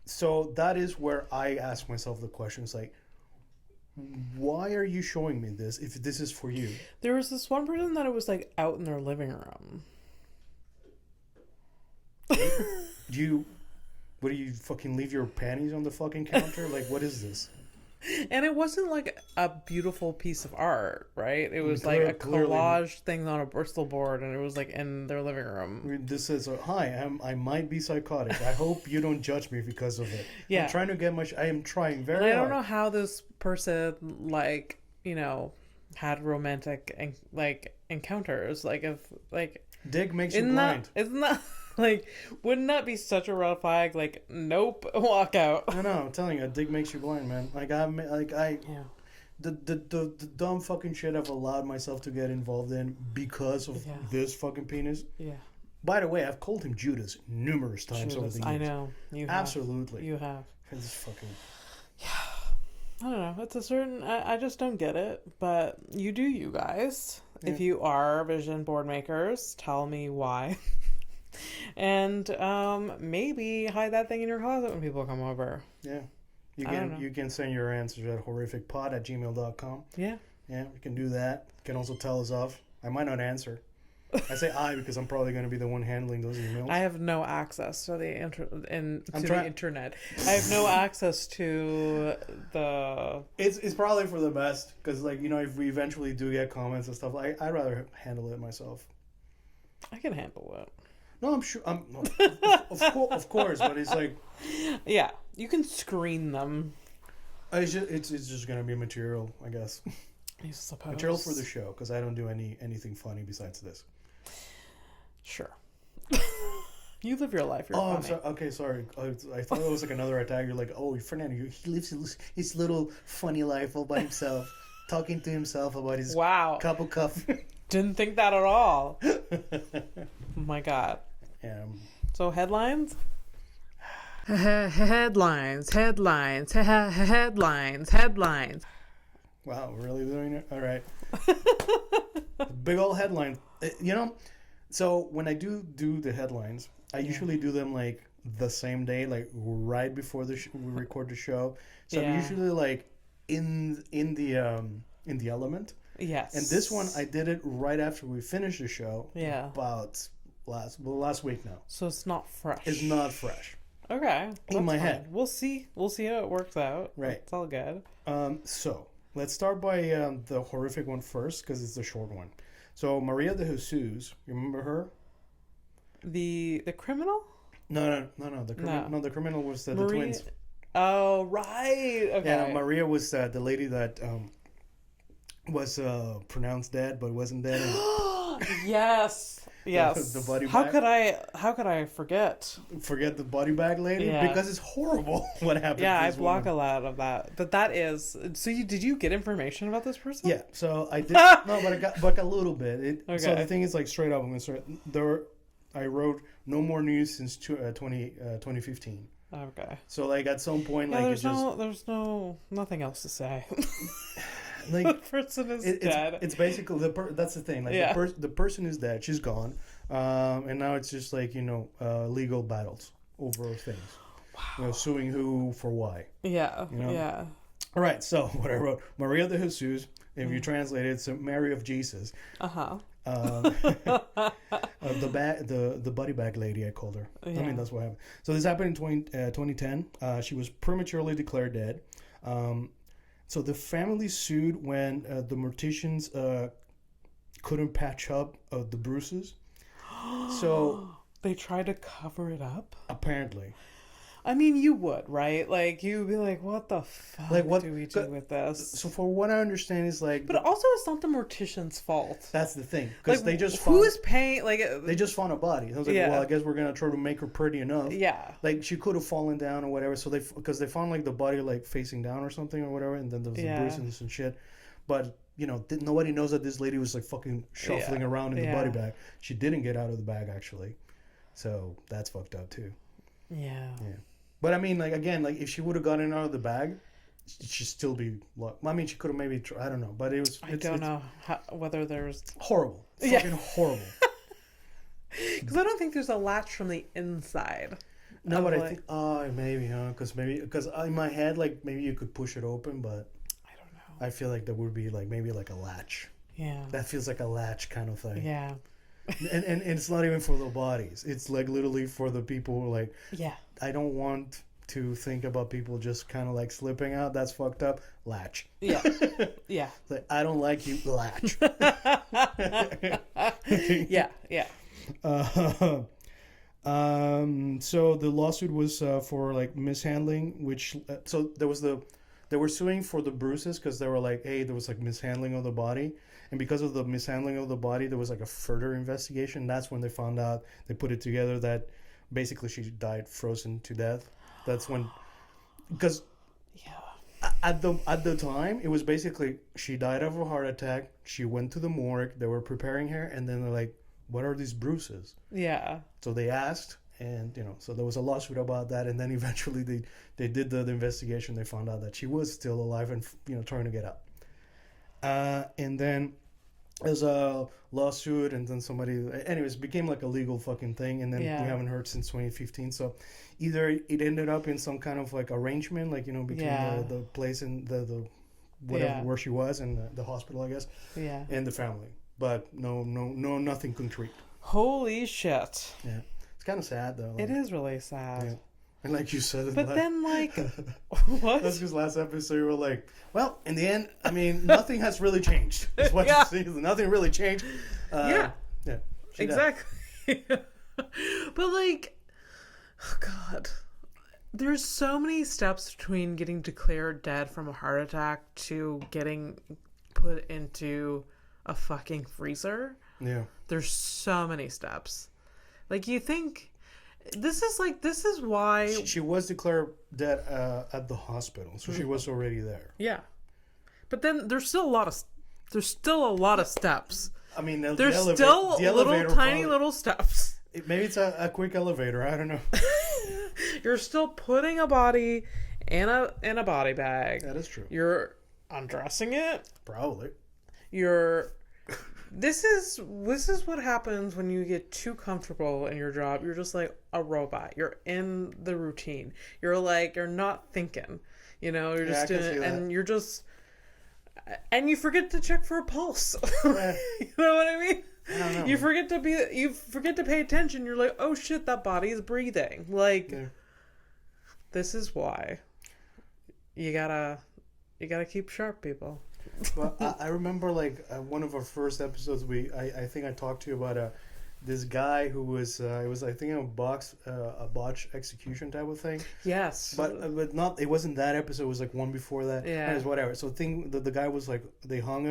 So that is where I ask myself the questions like, why are you showing me this if this is for you? There was this one person that it was like out in their living room. What do you fucking leave your panties on the fucking counter? Like, what is this? And it wasn't like a beautiful piece of art, right? It was like a collage thing on a Bristol board, and it was like in their living room. This is hi, I might be psychotic. I hope you don't judge me because of it. Yeah, I'm trying to get I am trying very hard. I don't know how this person had romantic encounters. Like if like dick makes you blind. Isn't that Like, wouldn't that be such a red flag? Like, nope, walk out. I know. I'm telling you, a dick makes you blind, man. Yeah. The dumb fucking shit I've allowed myself to get involved in because of this fucking penis. Yeah. By the way, I've called him Judas numerous times over the years. I know. You have. Absolutely. You have. It's fucking... Yeah. I don't know. It's a certain... I just don't get it. But you do, you guys. Yeah. If you are vision board makers, tell me why. And maybe hide that thing in your closet when people come over. Yeah. You can send your answers at horrificpod@gmail.com. Yeah. Yeah, you can do that. You can also tell us off. I might not answer. I say I because I'm probably going to be the one handling those emails. I have no access to the internet. I have no access to the... It's probably for the best because, like, you know, if we eventually do get comments and stuff, I'd rather handle it myself. I can handle it. No, I'm sure. Of course, but it's like... Yeah, you can screen them. It's just going to be material, I guess. I suppose. Material for the show, because I don't do anything funny besides this. Sure. You live your life. You're funny. Okay, sorry. I thought it was like another attack. You're like, oh, Fernando, he lives his little funny life all by himself, talking to himself about his cup of coffee. Didn't think that at all. Oh my God. So headlines? Headlines. Wow, we're really doing it? All right. Big old headline. You know, so when I do the headlines, I usually do them like the same day, like right before we record the show. So I'm usually like in the element. Yes. And this one, I did it right after we finished the show. Yeah. About last week now. So it's not fresh. It's not fresh. Okay. In my head. We'll see how it works out. Right. It's all good. So let's start by the horrific one first because it's the short one. So Maria de Jesus, you remember her? The criminal? No. The criminal was the twins. Oh, right. Okay. Yeah, Maria was the lady that was pronounced dead but wasn't dead. Yes. Yes. The body how bag. How could I forget? Forget the body bag lady? Yeah. Because it's horrible what happened. Yeah, I block a lot of that. But that is... So did you get information about this person? Yeah. So I did... No, but I got a little bit. Okay. So the thing is, like, straight up, I'm going to start... I wrote no more news since 2015. Okay. So, like, at some point, yeah, like, there's nothing else to say. Like, the person is dead. It's basically that's the thing. Like, the person is dead. She's gone, and now it's just like, you know, legal battles over things. Wow. You know, suing who for why. Yeah. You know? Yeah. All right. So what I wrote, Maria de Jesus. If you translate it, it's Mary of Jesus. The body bag lady, I called her. Yeah. I mean, that's what happened. So this happened in 2010. She was prematurely declared dead. So the family sued when the morticians couldn't patch up the bruises. So they tried to cover it up? Apparently. I mean, you would, right? Like, you'd be like, what the fuck do we do with this? So for what I understand is like... But also, it's not the mortician's fault. That's the thing. Because like, who's paying... Like, they just found a body. I was like, well, I guess we're going to try to make her pretty enough. Yeah. Like, she could have fallen down or whatever. So because they found like the body like facing down or something or whatever. And then there was the bruises and shit. But, you know, nobody knows that this lady was like fucking shuffling around in the body bag. She didn't get out of the bag, actually. So that's fucked up, too. Yeah. Yeah. But I mean, like, again, like, if she would have gotten out of the bag, she'd still be... I mean, she could have maybe... I don't know. But it was... I don't know whether there's... Horrible. Fucking horrible. Because I don't think there's a latch from the inside. No, but I think... Oh, maybe, huh? Because in my head, like, maybe you could push it open, but... I don't know. I feel like there would be, like, maybe, like, a latch. Yeah. That feels like a latch kind of thing. Yeah. And it's not even for the bodies. It's like literally for the people who like, I don't want to think about people just kind of like slipping out. That's fucked up. Latch. Yeah. Yeah. Like, I don't like you. Latch. Yeah. Yeah. So the lawsuit was for like mishandling, which so there was the They were suing for the bruises because they were like, hey, there was like mishandling of the body. And because of the mishandling of the body, there was like a further investigation. That's when they found out, they put it together that basically she died frozen to death. That's when, because at the time, it was basically she died of a heart attack. She went to the morgue. They were preparing her. And then they're like, what are these bruises? Yeah. So they asked. And, so there was a lawsuit about that. And then eventually they did the investigation. They found out that she was still alive and, trying to get out. And then there's a lawsuit, and then anyways, it became like a legal fucking thing. And then we haven't heard since 2015. So either it ended up in some kind of like arrangement, like, between the place and the whatever, where she was, and the hospital, I guess. Yeah. And the family. But no, nothing concrete. Holy shit. Yeah. It's kind of sad, though. It is really sad. Yeah. And like you said... But then, what? That's because last episode you were like, well, in the end, I mean, nothing has really changed. That's what you see. Nothing really changed. Yeah, exactly. But, oh, God. There's so many steps between getting declared dead from a heart attack to getting put into a fucking freezer. Yeah. There's so many steps. You think... This is why... She was declared dead at the hospital, so she was already there. Yeah. But then there's still a lot of steps. I mean, there's still little tiny little steps. Maybe it's a quick elevator. I don't know. You're still putting a body in a body bag. That is true. You're undressing it. Probably. This is what happens when you get too comfortable in your job. You're just like a robot. You're in the routine. You're not thinking. You're just doing it, and you're just, and you forget to check for a pulse. Yeah. You know what I mean? I don't know. You forget to pay attention. You're like, oh shit, that body is breathing. This is why you gotta keep sharp, people. Well, I remember one of our first episodes. I think I talked to you about this guy who was it was, I think, a botch execution type of thing. Yes, but not, it wasn't that episode. It was one before that. Yeah, anyways, whatever. So the guy was they hanged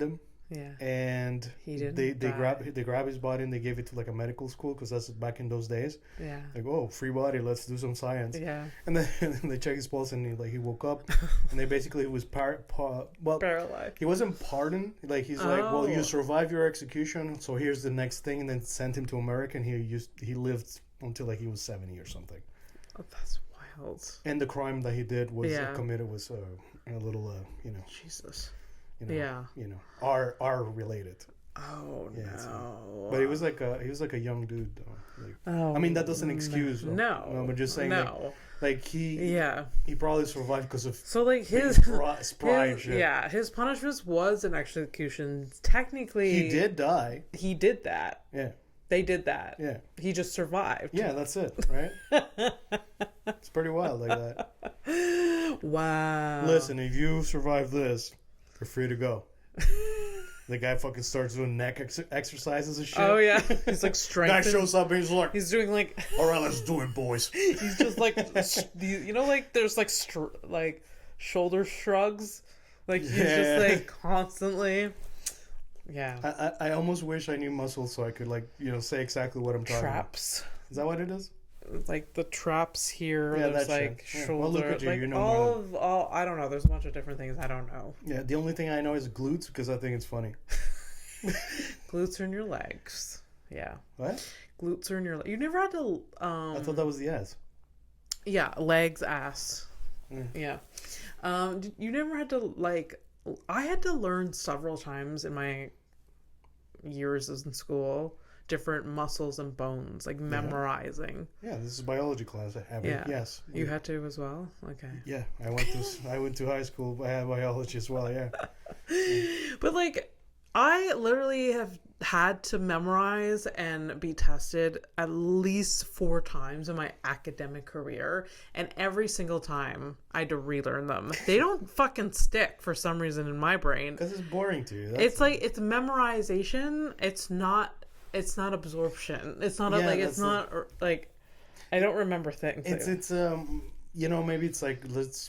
him. Yeah, and they grab his body and they gave it to a medical school, because that's back in those days. Yeah, free body, let's do some science. Yeah, and then they check his pulse and he woke up, and they basically was paralyzed. He wasn't pardoned. He's well, you survived your execution, so here's the next thing, and then sent him to America, and he lived until he was 70 or something. Oh, that's wild. And the crime that he did was committed was a little Jesus. Are related. Oh, yeah, no! But he was like a young dude, though. I mean, that doesn't excuse. No, but just saying. No. He probably survived because of his pride. His punishment was an execution. Technically, he did die. He did that. Yeah. They did that. Yeah. He just survived. Yeah, that's it, right? It's pretty wild like that. Wow. Listen, if you survive this, you're free to go. The guy fucking starts doing neck exercises and shit. Oh, yeah. He's strengthening. Guy shows up and he's like... He's doing all right, let's do it, boys. He's just there's shoulder shrugs. He's just constantly... Yeah. I almost wish I knew muscles so I could say exactly what I'm talking Traps. About. Is that what it is? The traps here, there's shoulder, well, look at you, all I don't know. There's a bunch of different things I don't know. Yeah, the only thing I know is glutes, because I think it's funny. Glutes are in your legs. Yeah. What? Glutes are in your legs. You never had to. I thought that was the ass. Yeah, legs, ass. Yeah. You never had to I had to learn several times in my years in school. Different muscles and bones, memorizing. Yeah, this is biology class. Abby. Yeah. Yes. You had to as well? Okay. Yeah, I went to high school. I had biology as well, yeah. But I literally have had to memorize and be tested at least 4 times in my academic career, and every single time I had to relearn them. They don't fucking stick for some reason in my brain. Because it's boring to you. It's memorization. It's not absorption. It's not I don't remember things. It's you know, maybe it's like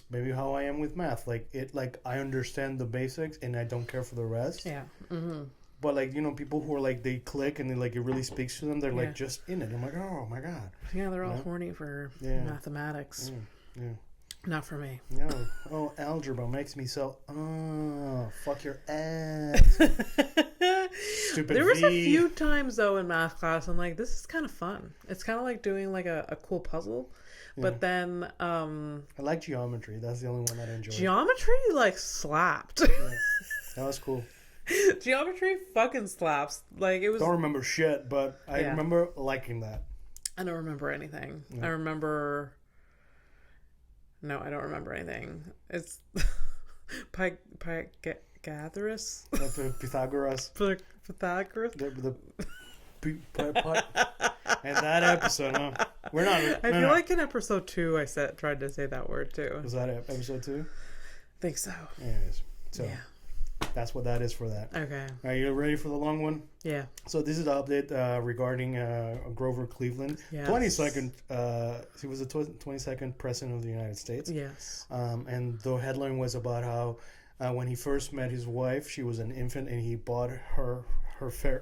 maybe how I am with math. Like I understand the basics and I don't care for the rest. Yeah. Mm-hmm. But like, you know, people who are like they click and it really speaks to them. They're like just in it. I'm like, oh my god. Yeah, they're all horny for mathematics. Yeah. Not for me. No. Oh, algebra makes me so. Oh, fuck your ass. Stupid. There was a few times though in math class I'm like, this is kind of fun. It's kind of like doing like a cool puzzle. But then I like geometry. That's the only one that I enjoy. Geometry like slapped. That was cool. Geometry fucking slaps. Like it was. Don't remember shit, but I remember liking that. I don't remember anything. I remember. No, I don't remember anything. It's Pythagoras. Pythagoras. Pythagoras. And that episode, huh? We're not. I feel like in episode 2, I tried to say that word too. Was that episode 2? I think so. Anyways, so that's what that is for that. Okay. Are you ready for the long one? Yeah. So this is the update regarding Grover Cleveland. Yes. 22nd. He was the 22nd president of the United States. Yes. And the headline was about how when he first met his wife, she was an infant, and he bought her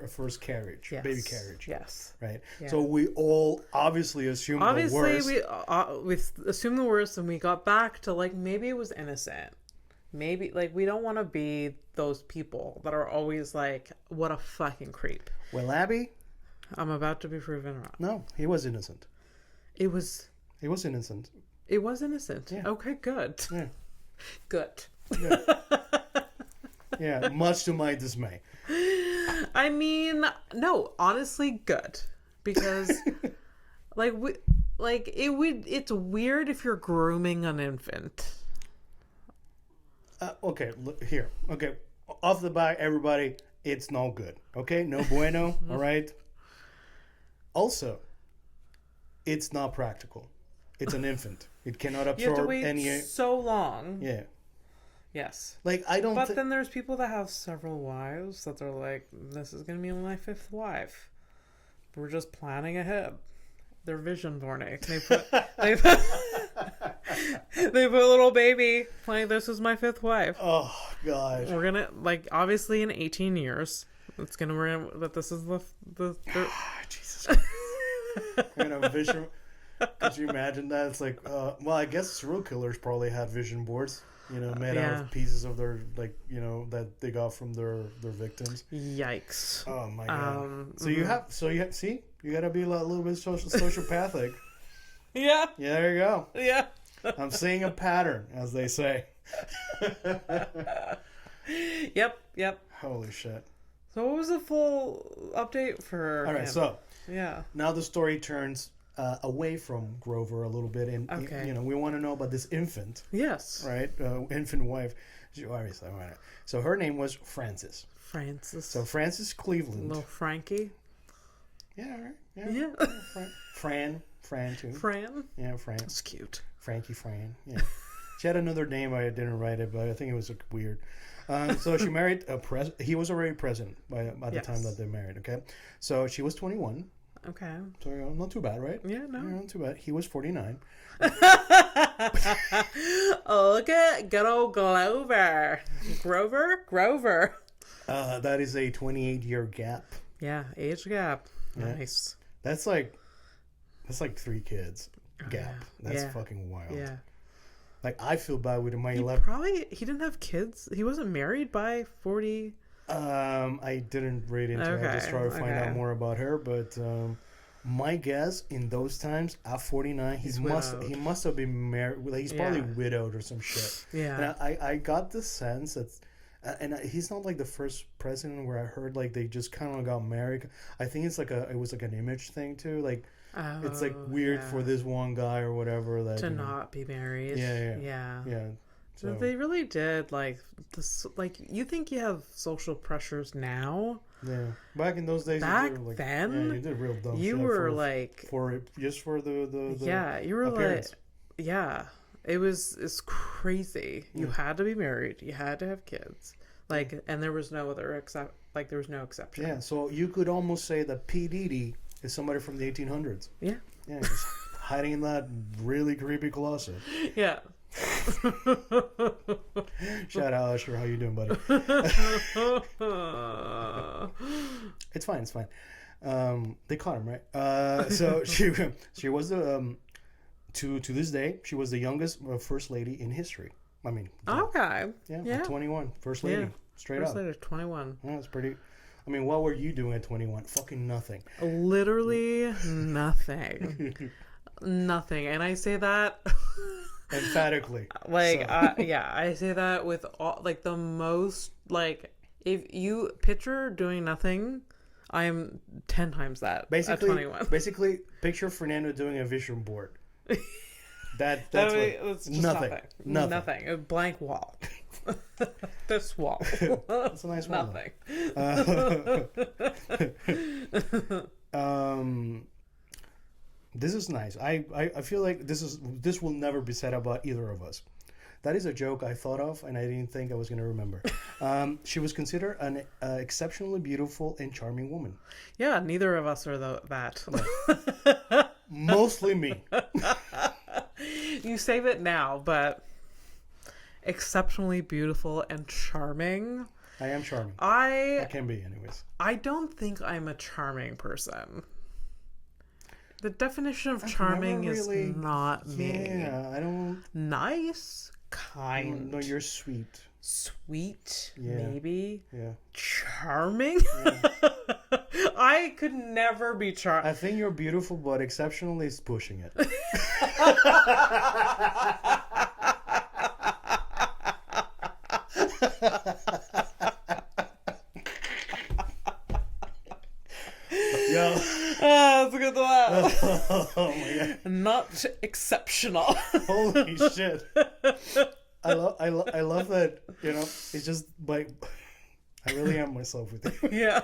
first carriage, baby carriage. Yes. Right. Yeah. So we all obviously assumed the worst. We assumed the worst, and we got back to like maybe it was innocent. Maybe like we don't want to be those people that are always like, "What a fucking creep." Well, Abby, I'm about to be proven wrong. No, he was innocent. He was innocent. It was innocent. Yeah. Okay. Good. Yeah. Good. Yeah. Yeah. Much to my dismay. I mean, no, honestly, good, because it's weird if you're grooming an infant. Okay, look here. Okay, off the bat, everybody, it's no good. Okay, no bueno. All right. Also, it's not practical. It's an infant. It cannot absorb you have to wait any. So long. Yeah. Yes. Like I don't. But then there's people that have several wives that they're like, this is gonna be my 5th wife. We're just planning ahead. They're vision boarding. They put little baby playing. This is my 5th wife. Oh gosh. We're gonna obviously in 18 years. It's gonna that this is the Jesus. You know, vision. Could you imagine that? It's like, well, I guess serial killers probably had vision boards. You know, made out of pieces of their that they got from their victims. Yikes! Oh my god! So you see, you gotta be a little bit sociopathic. Yeah. Yeah, there you go. Yeah. I'm seeing a pattern, as they say. Yep. Holy shit! So what was the full update for? All right, him? so now the story turns away from Grover a little bit, and we want to know about this infant. Yes. Right, infant wife. Obviously, so her name was Frances. So Frances Cleveland. Little Frankie. Yeah. Right. Yeah. Fran too. Fran. Yeah, Fran. That's cute. Frankie Fran. Yeah. She had another name. I didn't write it, but I think it was weird. So she married he was already president by the time that they married. Okay, so she was 21. Okay. So not too bad, right? Yeah, no. Not too bad. He was 49. Look at good old Grover. That is a 28-year gap. Yeah, age gap. Yeah. Nice. That's like 3 kids gap. That's fucking wild. Yeah. Like, I feel bad with my 11. He didn't have kids. He wasn't married by 40. I didn't read into it. I just tried to find out more about her, but my guess in those times at 49, he must have been married. Like, he's probably widowed or some shit. Yeah. And I got the sense that, and he's not like the first president where I heard like they just kind of got married. I think it was like an image thing too. Like it's like weird for this one guy or whatever that to not be married. Yeah. So they really did like this. Like, you think you have social pressures now? Yeah. Back in those days, then you did real dumb shit. You were like for the you were appearance. It's crazy. You had to be married. You had to have kids. Like, and there was no other there was no exception. Yeah. So you could almost say that P. Diddy is somebody from the 1800s. Yeah. Yeah. Just hiding in that really creepy closet. Yeah. Shout out, Usher. How you doing, buddy? It's fine. It's fine. They caught him, right? So she was the to this day she was the youngest first lady in history. I mean, okay. Yeah. 21, first lady, straight first up. Lady, 21. Yeah, that's pretty. I mean, what were you doing at 21? Fucking nothing. Literally nothing. Nothing, and I say that emphatically. Like, so. I say that with all, like, the most, like, if you picture doing nothing, I am 10 times that Basically, at 21. Basically, picture Fernando doing a vision board. That's just nothing. Nothing. A blank wall. This wall. That's a nice one. Nothing. This is nice. I feel like this will never be said about either of us. That is a joke I thought of, and I didn't think I was going to remember. She was considered an exceptionally beautiful and charming woman. Yeah, neither of us are that. No. Mostly me. You save it now, but exceptionally beautiful and charming. I am charming. I can be, anyways. I don't think I'm a charming person. The definition of charming is not me. Yeah, I don't... Nice, kind. No, you're sweet. Sweet, maybe. Yeah. Charming? Yeah. I could never be charming. I think you're beautiful, but exceptionally is pushing it. Yo. That's a good laugh. Oh my god. Not exceptional. Holy shit. I love that, you know, it's just like I really am myself with you. Yeah.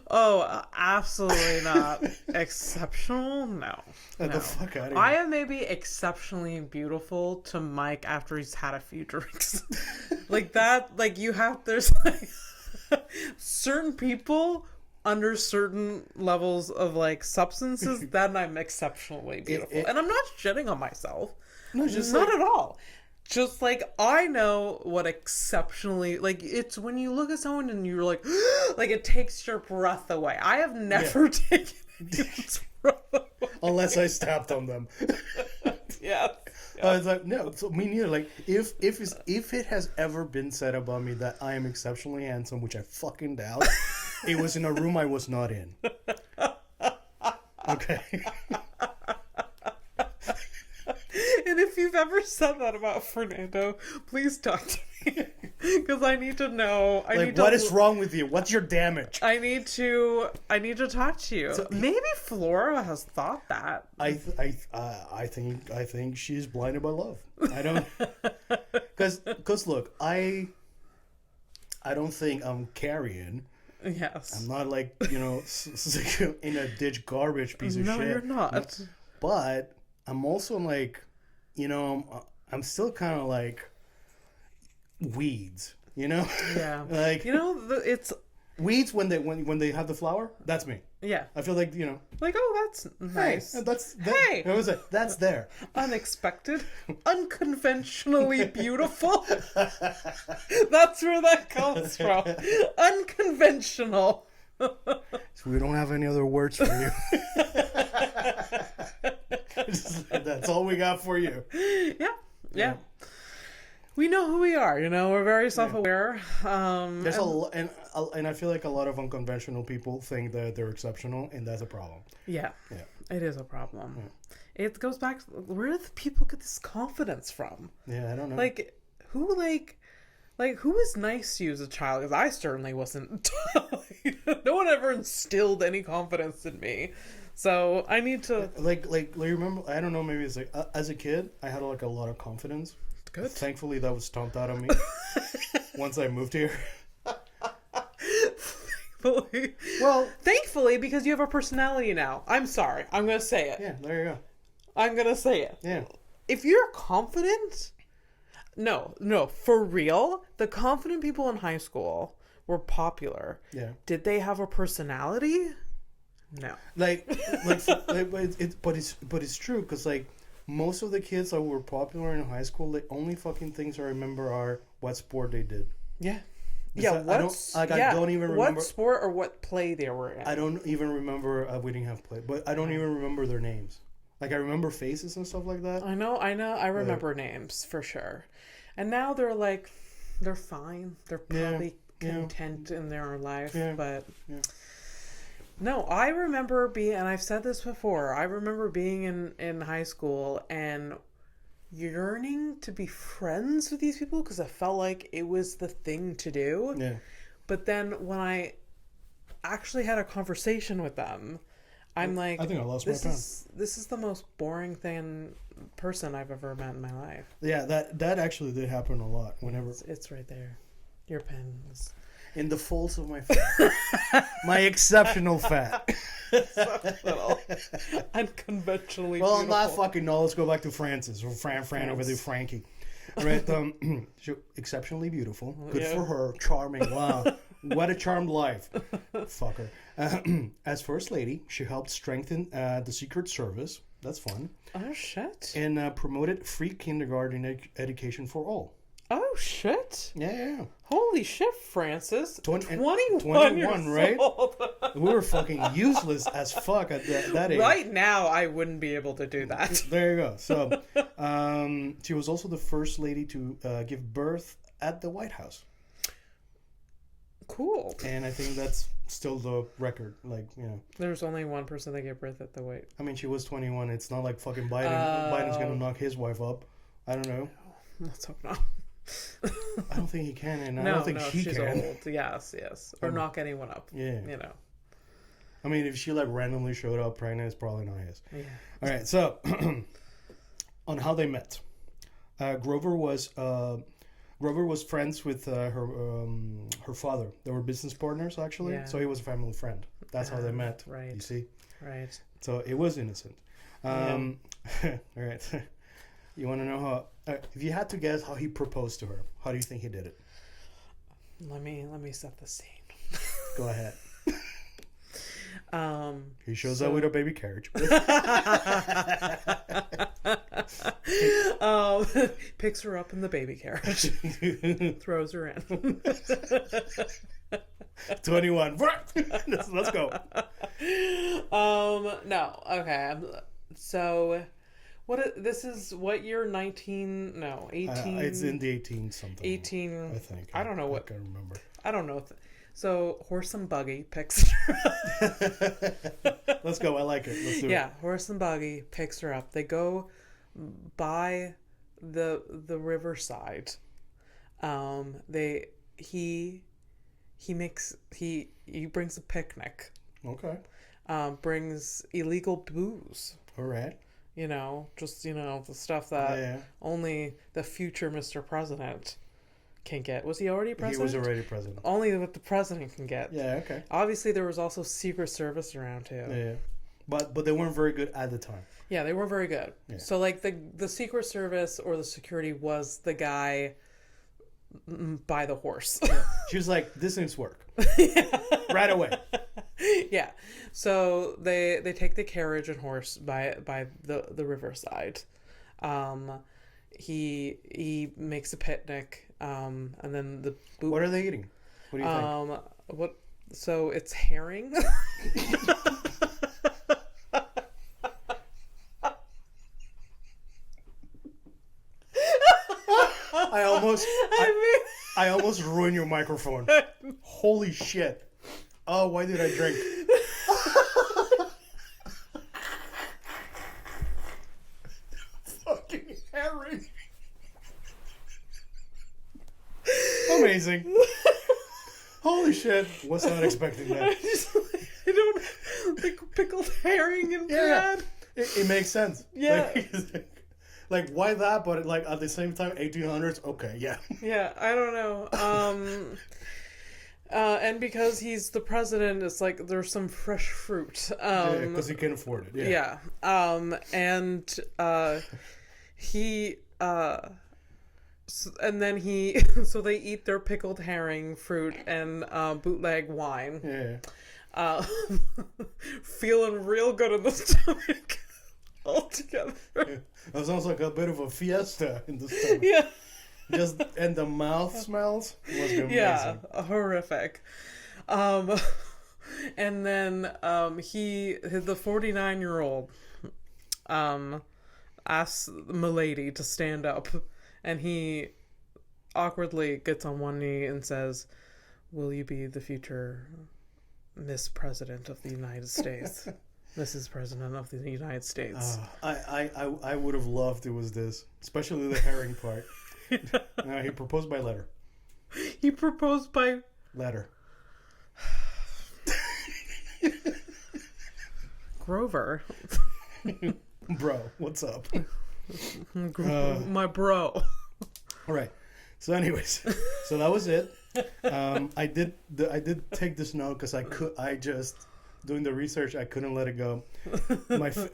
Oh, absolutely not. Exceptional? No. Get the fuck out of here. I am maybe exceptionally beautiful to Mike after he's had a few drinks. Like that, like there's like certain people under certain levels of like substances, then I'm exceptionally beautiful. And I'm not shitting on myself. No, just not at all. Just like I know what exceptionally, like, it's when you look at someone and you're like it takes your breath away. I have never taken anyone's breath away. Unless I stepped on them. Yeah. It's like, no, so me neither. Like, if it has ever been said about me that I am exceptionally handsome, which I fucking doubt, it was in a room I was not in. Okay. And if you've ever said that about Fernando, please talk to me. Because I need to know. What is wrong with you? What's your damage? I need to talk to you. So, maybe Flora has thought that. I think she's blinded by love. I don't, because look, I don't think I'm carrying. Yes. I'm not like, you know, in a ditch garbage piece of shit. No, you're not. But I'm also like, you know, I'm still kind of like weeds, you know? Yeah. Like, you know, it's weeds when they have the flower. That's me. Yeah. I feel like, you know. Like, oh, that's nice. Hey, hey. What was it? That's there. Unexpected. Unconventionally beautiful. That's where that comes from. Unconventional. So we don't have any other words for you. That's all we got for you. Yeah. We know who we are, you know. We're very self-aware. There's and I feel like a lot of unconventional people think that they're exceptional, and that's a problem. Yeah. It is a problem. Yeah. It goes back to, where do the people get this confidence from? Yeah, I don't know. Who was nice to you as a child? Because I certainly wasn't. No one ever instilled any confidence in me. So I need to like remember. I don't know. Maybe it's like as a kid, I had like a lot of confidence. Good. Thankfully, that was stomped out of me once I moved here. Thankfully, because you have a personality now. I'm sorry. I'm gonna say it. Yeah, there you go. I'm gonna say it. Yeah. If you're confident, no, for real. The confident people in high school were popular. Yeah. Did they have a personality? No. Like but it's true because like most of the kids that were popular in high school, the only fucking things I remember are what sport they did. Yeah. Yeah, I don't even remember what sport or what play they were in. I don't even remember. We didn't have play, but I don't even remember their names. Like I remember faces and stuff like that. I know. I remember names for sure. And now they're fine. They're probably content in their life, but no, I remember and I've said this before. I remember being in high school and yearning to be friends with these people because I felt like it was the thing to do. Yeah. But then when I actually had a conversation with them, I'm like, I think I lost my pen. This is the most boring person I've ever met in my life. Yeah, that actually did happen a lot. Whenever it's right there, your pen is in the folds of my fat, my exceptional fat. So little. Unconventionally well, beautiful. I'm not fucking no. Let's go back to Francis or Fran over there, Frankie. Right, exceptionally beautiful. Good for her. Charming. Wow, what a charmed life. Fucker. As First Lady, she helped strengthen the Secret Service. That's fun. Oh shit. And promoted free kindergarten education for all. Oh shit. Yeah. Holy shit, Francis. 21 years right? old. We were fucking useless as fuck at that age. Right now, I wouldn't be able to do that. There you go. So, she was also the first lady to give birth at the White House. Cool. And I think that's still the record. Like, you know. There's only one person that gave birth at the White. I mean, she was 21. It's not like fucking Biden. Biden's gonna knock his wife up. I don't know. Let's hope not. I don't think he can, and I don't think she she's can. Old. Yes. Or knock anyone up. Yeah. You know. I mean, if she like randomly showed up pregnant, it's probably not his. Yeah. All right. So, on how they met, Grover was friends with her father. They were business partners actually. Yeah. So he was a family friend. That's how they met. Right. You see. Right. So it was innocent. All right. You want to know how? If you had to guess how he proposed to her, how do you think he did it? Let me set the scene. Go ahead. He shows up with a baby carriage. Picks her up in the baby carriage. Throws her in. 21. Let's go. No. Okay. So. This is what year? 18. It's in the 18 something. 18. I think. I don't know what. I can't remember. I don't know. So Horse and Buggy picks her up. Let's go. I like it. Let's do it. Horse and Buggy picks her up. They go by the riverside. He brings a picnic. Okay. Brings illegal booze. All right. You know, just, the stuff that only the future Mr. President can get. Was he already president? He was already president. Only what the president can get. Yeah, okay. Obviously, there was also Secret Service around, too. Yeah. But they weren't very good at the time. Yeah, they weren't very good. Yeah. So, like, the Secret Service or the security was the guy by the horse. Yeah. She was like, this needs work. Right away. Yeah. So they take the carriage and horse by the riverside. He makes a picnic, and then what are they eating? What do you think? So it's herring. I almost ruined your microphone. Holy shit. Oh, why did I drink? Fucking herring. Amazing. Holy shit. Was not expecting that. I don't like pickled herring and bread. It makes sense. Yeah. Like, why that? But, like, at the same time, 1800s? Okay, yeah. Yeah, I don't know. And because he's the president, it's like there's some fresh fruit. Because he can afford it. Yeah. And he... and then he... So they eat their pickled herring, fruit, and bootleg wine. Yeah. Uh, feeling real good in the stomach altogether. Yeah. That sounds like a bit of a fiesta in the stomach. Yeah. Just and the mouth smells must be amazing. Yeah, horrific. And then the 49-year-old asks Milady to stand up, and he awkwardly gets on one knee and says, "Will you be the future Miss President of the United States?" Mrs. President of the United States. I would have loved it was this, especially the herring part. He proposed by letter. He proposed by letter. Grover. Bro, what's up? My bro. All right. So anyways, so that was it. I did take this note because doing the research, I couldn't let it go.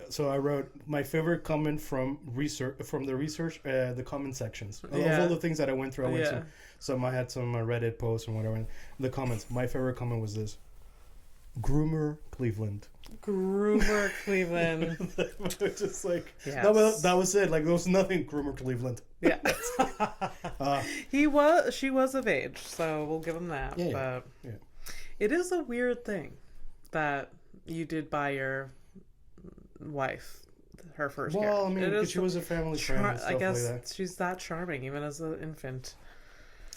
So I wrote my favorite comment from the comment sections of all the things that I went through. I went to some. I had some Reddit posts and whatever. The comments. My favorite comment was this: Groomer Cleveland. Groomer Cleveland. Just like that was it. Like there was nothing. Groomer Cleveland. Yeah. She was of age, so we'll give him that. But it is a weird thing that you did buy your wife her first carriage. Well, I mean, because she was a family friend and stuff I guess like that. she's that charming, even as an infant.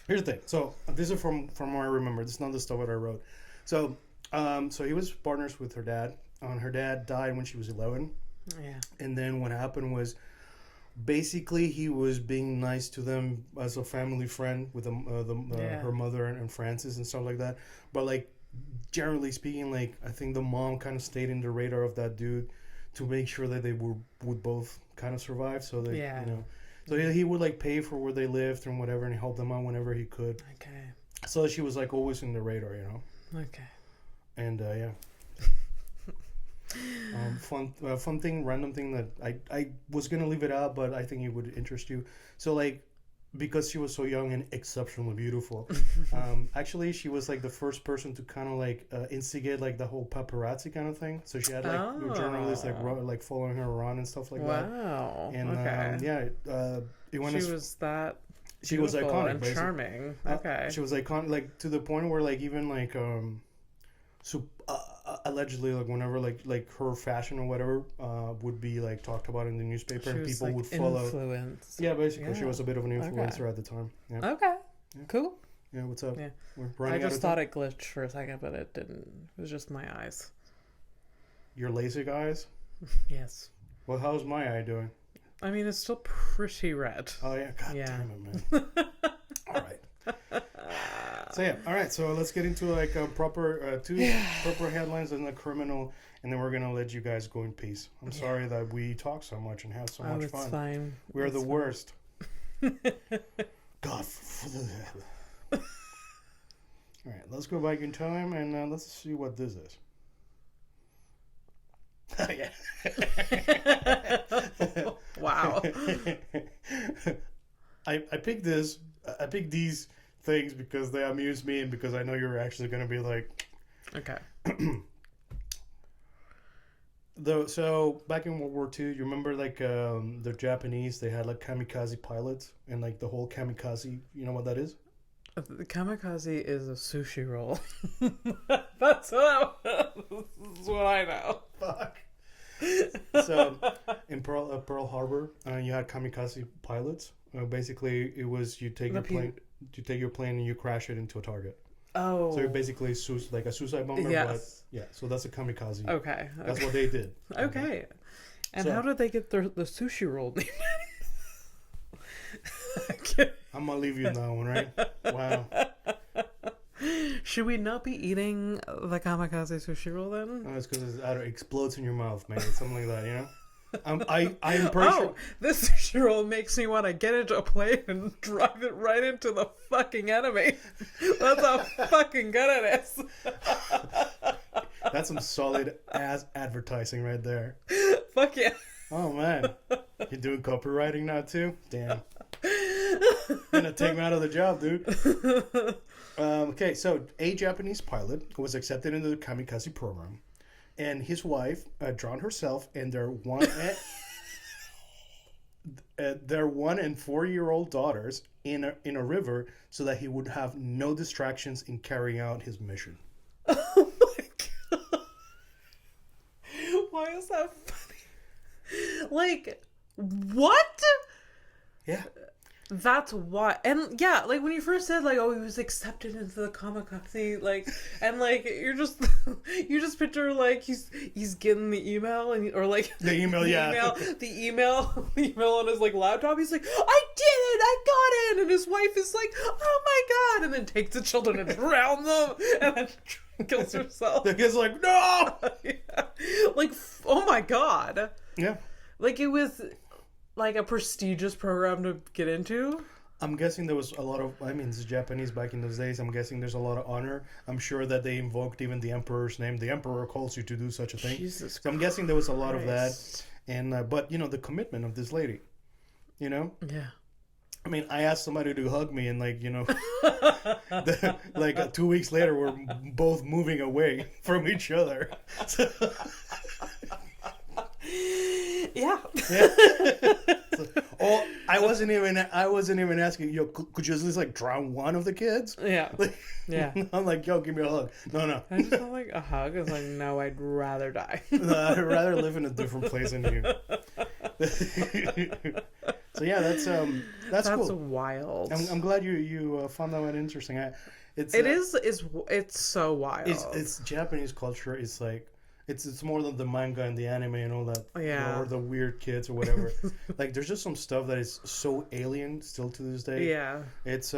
Here's the thing. So this is from what I remember. This is not the stuff that I wrote. So, so he was partners with her dad. Her dad died when she was 11. Yeah. And then what happened was, basically, he was being nice to them as a family friend with her mother and Francis and stuff like that. But like, generally speaking, like I think the mom kind of stayed in the radar of that dude to make sure that they would both kind of survive. So that so he would like pay for where they lived and whatever, and help them out whenever he could. Okay. So she was like always in the radar, Okay. And fun thing, random thing that I was gonna leave it out, but I think it would interest you. So like, because she was so young and exceptionally beautiful, actually she was like the first person to kind of like instigate like the whole paparazzi kind of thing. So she had like journalists like following her around and stuff like that. Wow. And she was iconic and basically. Charming. Okay. She was iconic, like to the point where like even like allegedly like whenever like her fashion or whatever would be like talked about in the newspaper and people would follow. Influence. Yeah, basically she was a bit of an influencer at the time. Yeah. Okay. Yeah. Cool. Yeah, what's up? Yeah. I just thought it glitched for a second, but it didn't. It was just my eyes. Your LASIK eyes? Yes. Well, how's my eye doing? I mean, it's still pretty red. Oh yeah, God damn it, man. All right. So yeah, all right. So let's get into like a proper proper headlines and the criminal, and then we're gonna let you guys go in peace. I'm sorry that we talk so much and have so much fun. It's fine. We are the worst. God. All right, let's go back in time and let's see what this is. Wow. I picked this. I picked these things because they amuse me and because I know you're actually going to be like... Okay. So back in World War II, you remember like the Japanese, they had like kamikaze pilots and like the whole kamikaze, you know what that is? The kamikaze is a sushi roll. That's what I know. Fuck. So in Pearl Harbor, you had kamikaze pilots. Basically, it was you take your plane and you crash it into a target. Oh. So you're basically like a suicide bomber. Yes. But so that's a kamikaze. Okay. That's what they did. Okay. And how did they get the sushi roll name? I'm gonna leave you in that one, right? Wow. Should we not be eating the kamikaze sushi roll then? No, it's because it explodes in your mouth, man. It's something like that, you know? I'm pretty sure. This sushi roll makes me want to get into a plane and drive it right into the fucking enemy. That's how fucking good it is. That's some solid ass advertising right there. Fuck yeah. Oh man, you're doing copywriting now too? Damn. Gonna take me out of the job, dude. Okay, so a Japanese pilot was accepted into the kamikaze program, and his wife drowned herself and their their 1 and 4-year-old daughters in a river so that he would have no distractions in carrying out his mission. Oh my god. Why is that funny? Like, what? Yeah. That's why. And yeah, like when you first said like, oh, he was accepted into the kamikaze, like, and like you just picture like he's getting the email or like the email, the email on his like laptop. He's like, I did it, I got it, and his wife is like, oh my god, and then takes the children and drowns them, and then kills herself. The kid's like, no. Yeah. Like, oh my god. Yeah. Like it was like a prestigious program to get into. I'm guessing there was a lot of, I mean, it's Japanese back in those days. I'm guessing there's a lot of honor. I'm sure that they invoked even the emperor's name. The emperor calls you to do such a thing. Jesus so I'm guessing there was a lot Christ. of that. And, but, you know, the commitment of this lady, you know? Yeah. I mean, I asked somebody to hug me and, like, you know, 2 weeks later, we're both moving away from each other. So, yeah. Oh, I wasn't even asking. Yo, could you at least like drown one of the kids? Yeah. Like, Yeah. I'm like, yo, give me a hug. No. I just felt like a hug. It's like, no, I'd rather die. I'd rather live in a different place than you. So yeah, that's cool. That's wild. I'm glad you found that one interesting. It's so wild. It's Japanese culture. It's like. It's more than the manga and the anime and all that, yeah, or the weird kids or whatever. Like there's just some stuff that is so alien still to this day. Yeah, it's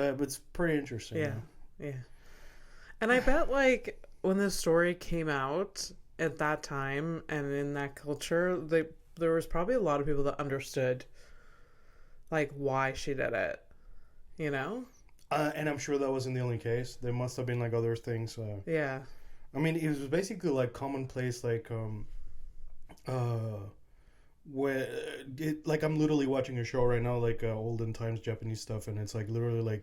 pretty interesting. Yeah, yeah. And I bet like when this story came out at that time and in that culture, there was probably a lot of people that understood like why she did it. You know. And I'm sure that wasn't the only case. There must have been like other things. Yeah. I mean, it was basically like commonplace, like, where like I'm literally watching a show right now, like olden times Japanese stuff, and it's like literally like,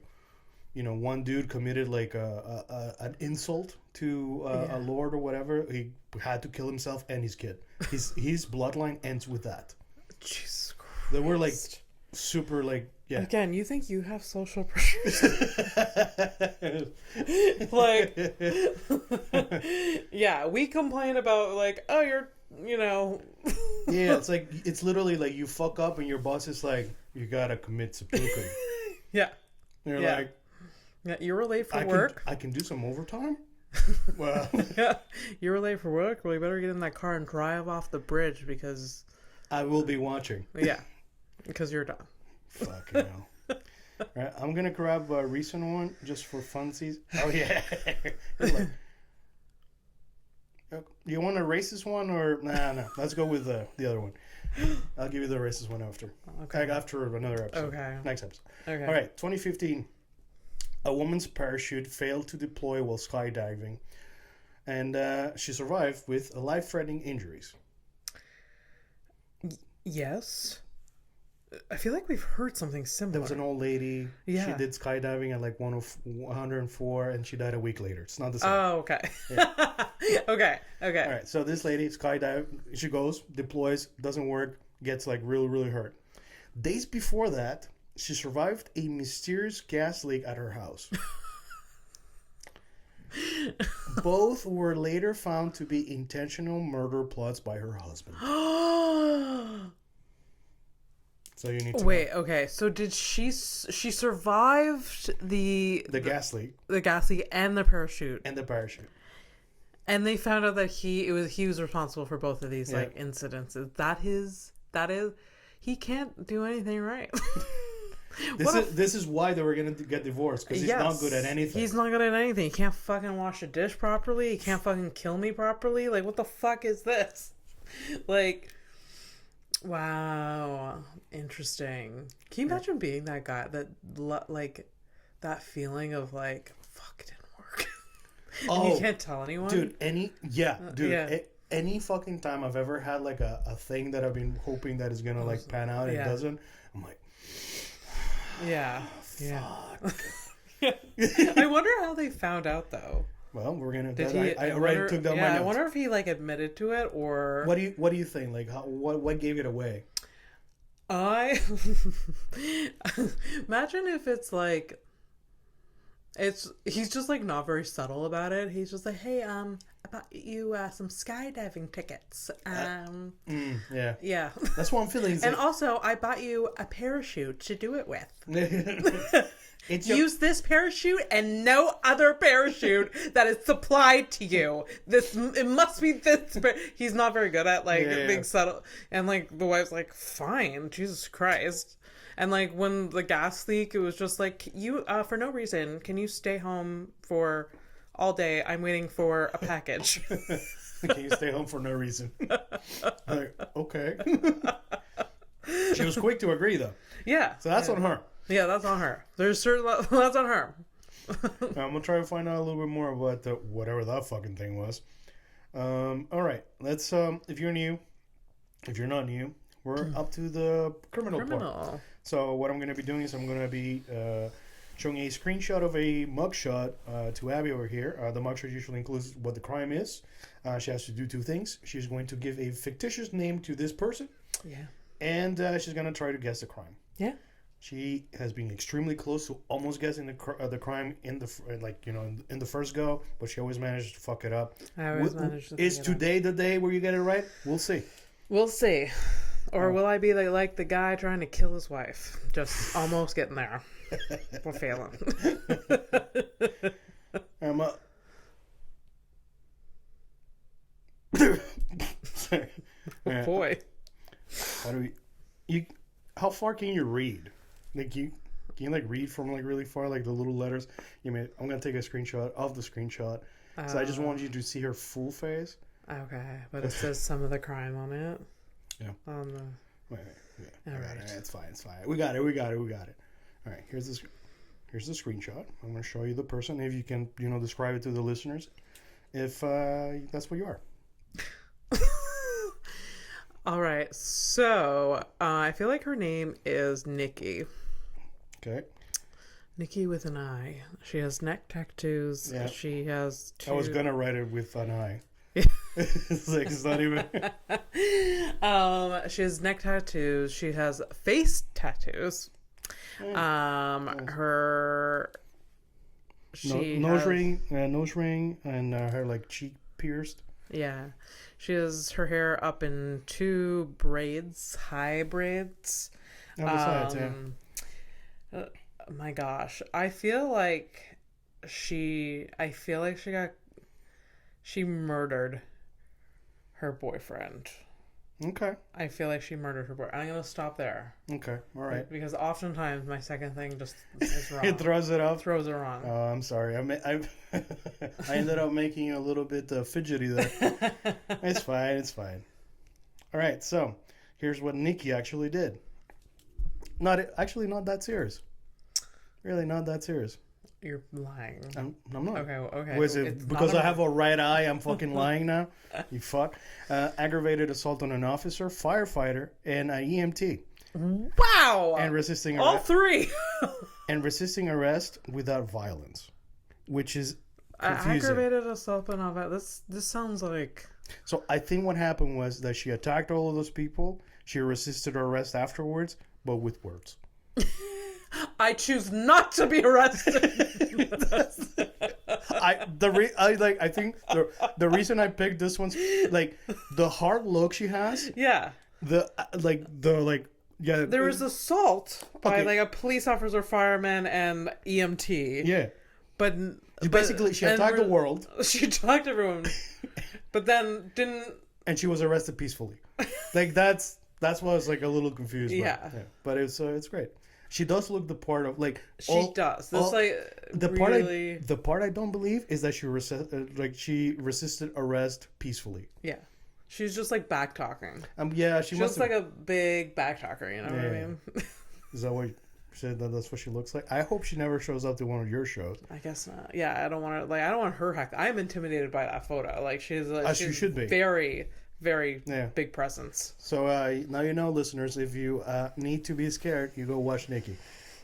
you know, one dude committed like an insult to a lord or whatever. He had to kill himself and his kid. His bloodline ends with that. Jesus Christ. They were like super like. Yeah. Again, you think you have social pressures? Like, yeah, we complain about like, oh, you're, you know. Yeah, it's like it's literally like you fuck up and your boss is like, you gotta commit seppuku. Yeah. And you're like, yeah, you were late for work. I can do some overtime. Well, yeah, you were late for work. Well, you better get in that car and drive off the bridge because I will be watching. Yeah, because you're done. Fucking hell. Right, I'm gonna grab a recent one just for funsies. Oh yeah. You want to race this one or no? Let's go with the other one. I'll give you the racist one after. Okay. After another episode. Okay. Next episode. Okay. All right. 2015. A woman's parachute failed to deploy while skydiving, and she survived with life-threatening injuries. Yes. I feel like we've heard something similar. There was an old lady. Yeah. She did skydiving at like 104, and she died a week later. It's not the same. Oh, okay. Yeah. Okay. All right. So this lady skydive. She goes, deploys, doesn't work, gets like really, really hurt. Days before that, she survived a mysterious gas leak at her house. Both were later found to be intentional murder plots by her husband. So you need to wait. Okay. So did she survived the gas leak, and the parachute, and they found out that he was responsible for both of these like incidences. That is he can't do anything right. This is why they were gonna get divorced, because he's not good at anything. He's not good at anything. He can't fucking wash a dish properly. He can't fucking kill me properly. Like, what the fuck is this? Like, wow, interesting. Can you imagine being that guy that like that feeling of like, fuck, it didn't work. And you can't tell anyone, dude. Any fucking time I've ever had like a thing that I've been hoping that is gonna like pan out and it doesn't, I'm like, yeah, Yeah. Fuck. I wonder how they found out though. Well, we're gonna. I already took down my notes. I wonder if he like admitted to it or. What do you think? Like, what gave it away? I imagine if it's like. He's just like not very subtle about it. He's just like, hey, I bought you some skydiving tickets. Yeah. Yeah. That's what I'm feeling. And also, I bought you a parachute to do it with. Use this parachute and no other parachute that is supplied to you. It must be this. He's not very good at like being subtle. And like the wife's like, fine, Jesus Christ. And like when the gas leak, it was just like, you for no reason, can you stay home for all day? I'm waiting for a package. Can you stay home for no reason? Like, okay. She was quick to agree though. Yeah. So that's on her. Yeah, that's on her. There's certain that's on her. I'm gonna try to find out a little bit more about whatever that fucking thing was. All right, let's. If you're not new, we're up to the criminal part. So what I'm gonna be doing is I'm gonna be showing a screenshot of a mugshot to Abby over here. The mugshot usually includes what the crime is. She has to do two things. She's going to give a fictitious name to this person. Yeah. And she's gonna try to guess the crime. Yeah. She has been extremely close to almost guessing the crime in the first go, but she always managed to fuck it up. I always managed to. Is today the day where you get it right? We'll see. We'll see. Or will I be like the guy trying to kill his wife? Just almost getting there. We're failing. Sorry. Oh, boy. How far can you read? Like can you like read from like really far, like the little letters? I'm gonna take a screenshot of the screenshot. So I just want you to see her full face. Okay, but it says some of the crime on it. Yeah. On the. Wait. Yeah. All right. right. It's fine. We got it. All right. Here's the screenshot. I'm gonna show you the person. If you can, describe it to the listeners, if that's what you are. All right, so I feel like her name is Nikki. Okay. Nikki with an I. She has neck tattoos. Yeah. She has two... I was gonna write it with an I. Yeah. It's not even. She has neck tattoos. She has face tattoos. Her. Nose ring, and her like cheek pierced. Yeah. She has her hair up in two braids, high braids. On the sides, yeah. My gosh. I feel like she murdered her boyfriend. Okay. I feel like she murdered her boyfriend. I'm going to stop there. Okay. All right. Because oftentimes my second thing just is wrong. It throws it off. Throws it wrong. Oh, I'm sorry. I ended up making you a little bit fidgety there. It's fine. All right. So here's what Nikki actually did. Not that serious. Really not that serious. You're lying. I'm not. Okay. Was it because I have a right eye? I'm fucking lying now. You fuck. Aggravated assault on an officer, firefighter, and an EMT. Wow. And resisting all three. And resisting arrest without violence, which is confusing. Aggravated assault on officer. This sounds like. So I think what happened was that she attacked all of those people. She resisted arrest afterwards, but with words. I choose not to be arrested. I think the reason I picked this one's like the hard look she has. Yeah. There was assault by like a police officer, fireman, and EMT. Yeah. But basically she attacked the world. She attacked everyone. But then didn't. And she was arrested peacefully. Like that's what I was like a little confused. Yeah. But it's great. She does look the part of like. She does. That's the part I don't believe is that she resisted arrest peacefully. Yeah, she's just like back talking. Yeah, she's just like a big back talker. You know what I mean? Is that what you said? That's what she looks like. I hope she never shows up to one of your shows. I guess not. Yeah, I don't want her hacked. I'm intimidated by that photo. Like she's she should be very big presence. So now you know, listeners, if you need to be scared, you go watch Nikki.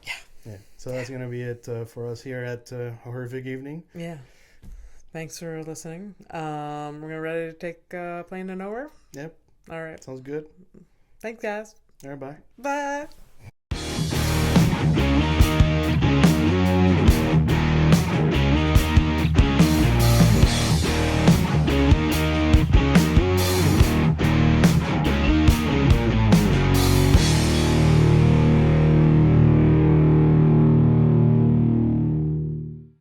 Yeah. Yeah. So that's gonna be it for us here at Horrific Evening. Yeah. Thanks for listening. We're ready to take Plane to Nowhere. Yep. All right. Sounds good. Thanks, guys. All right. Bye. Bye.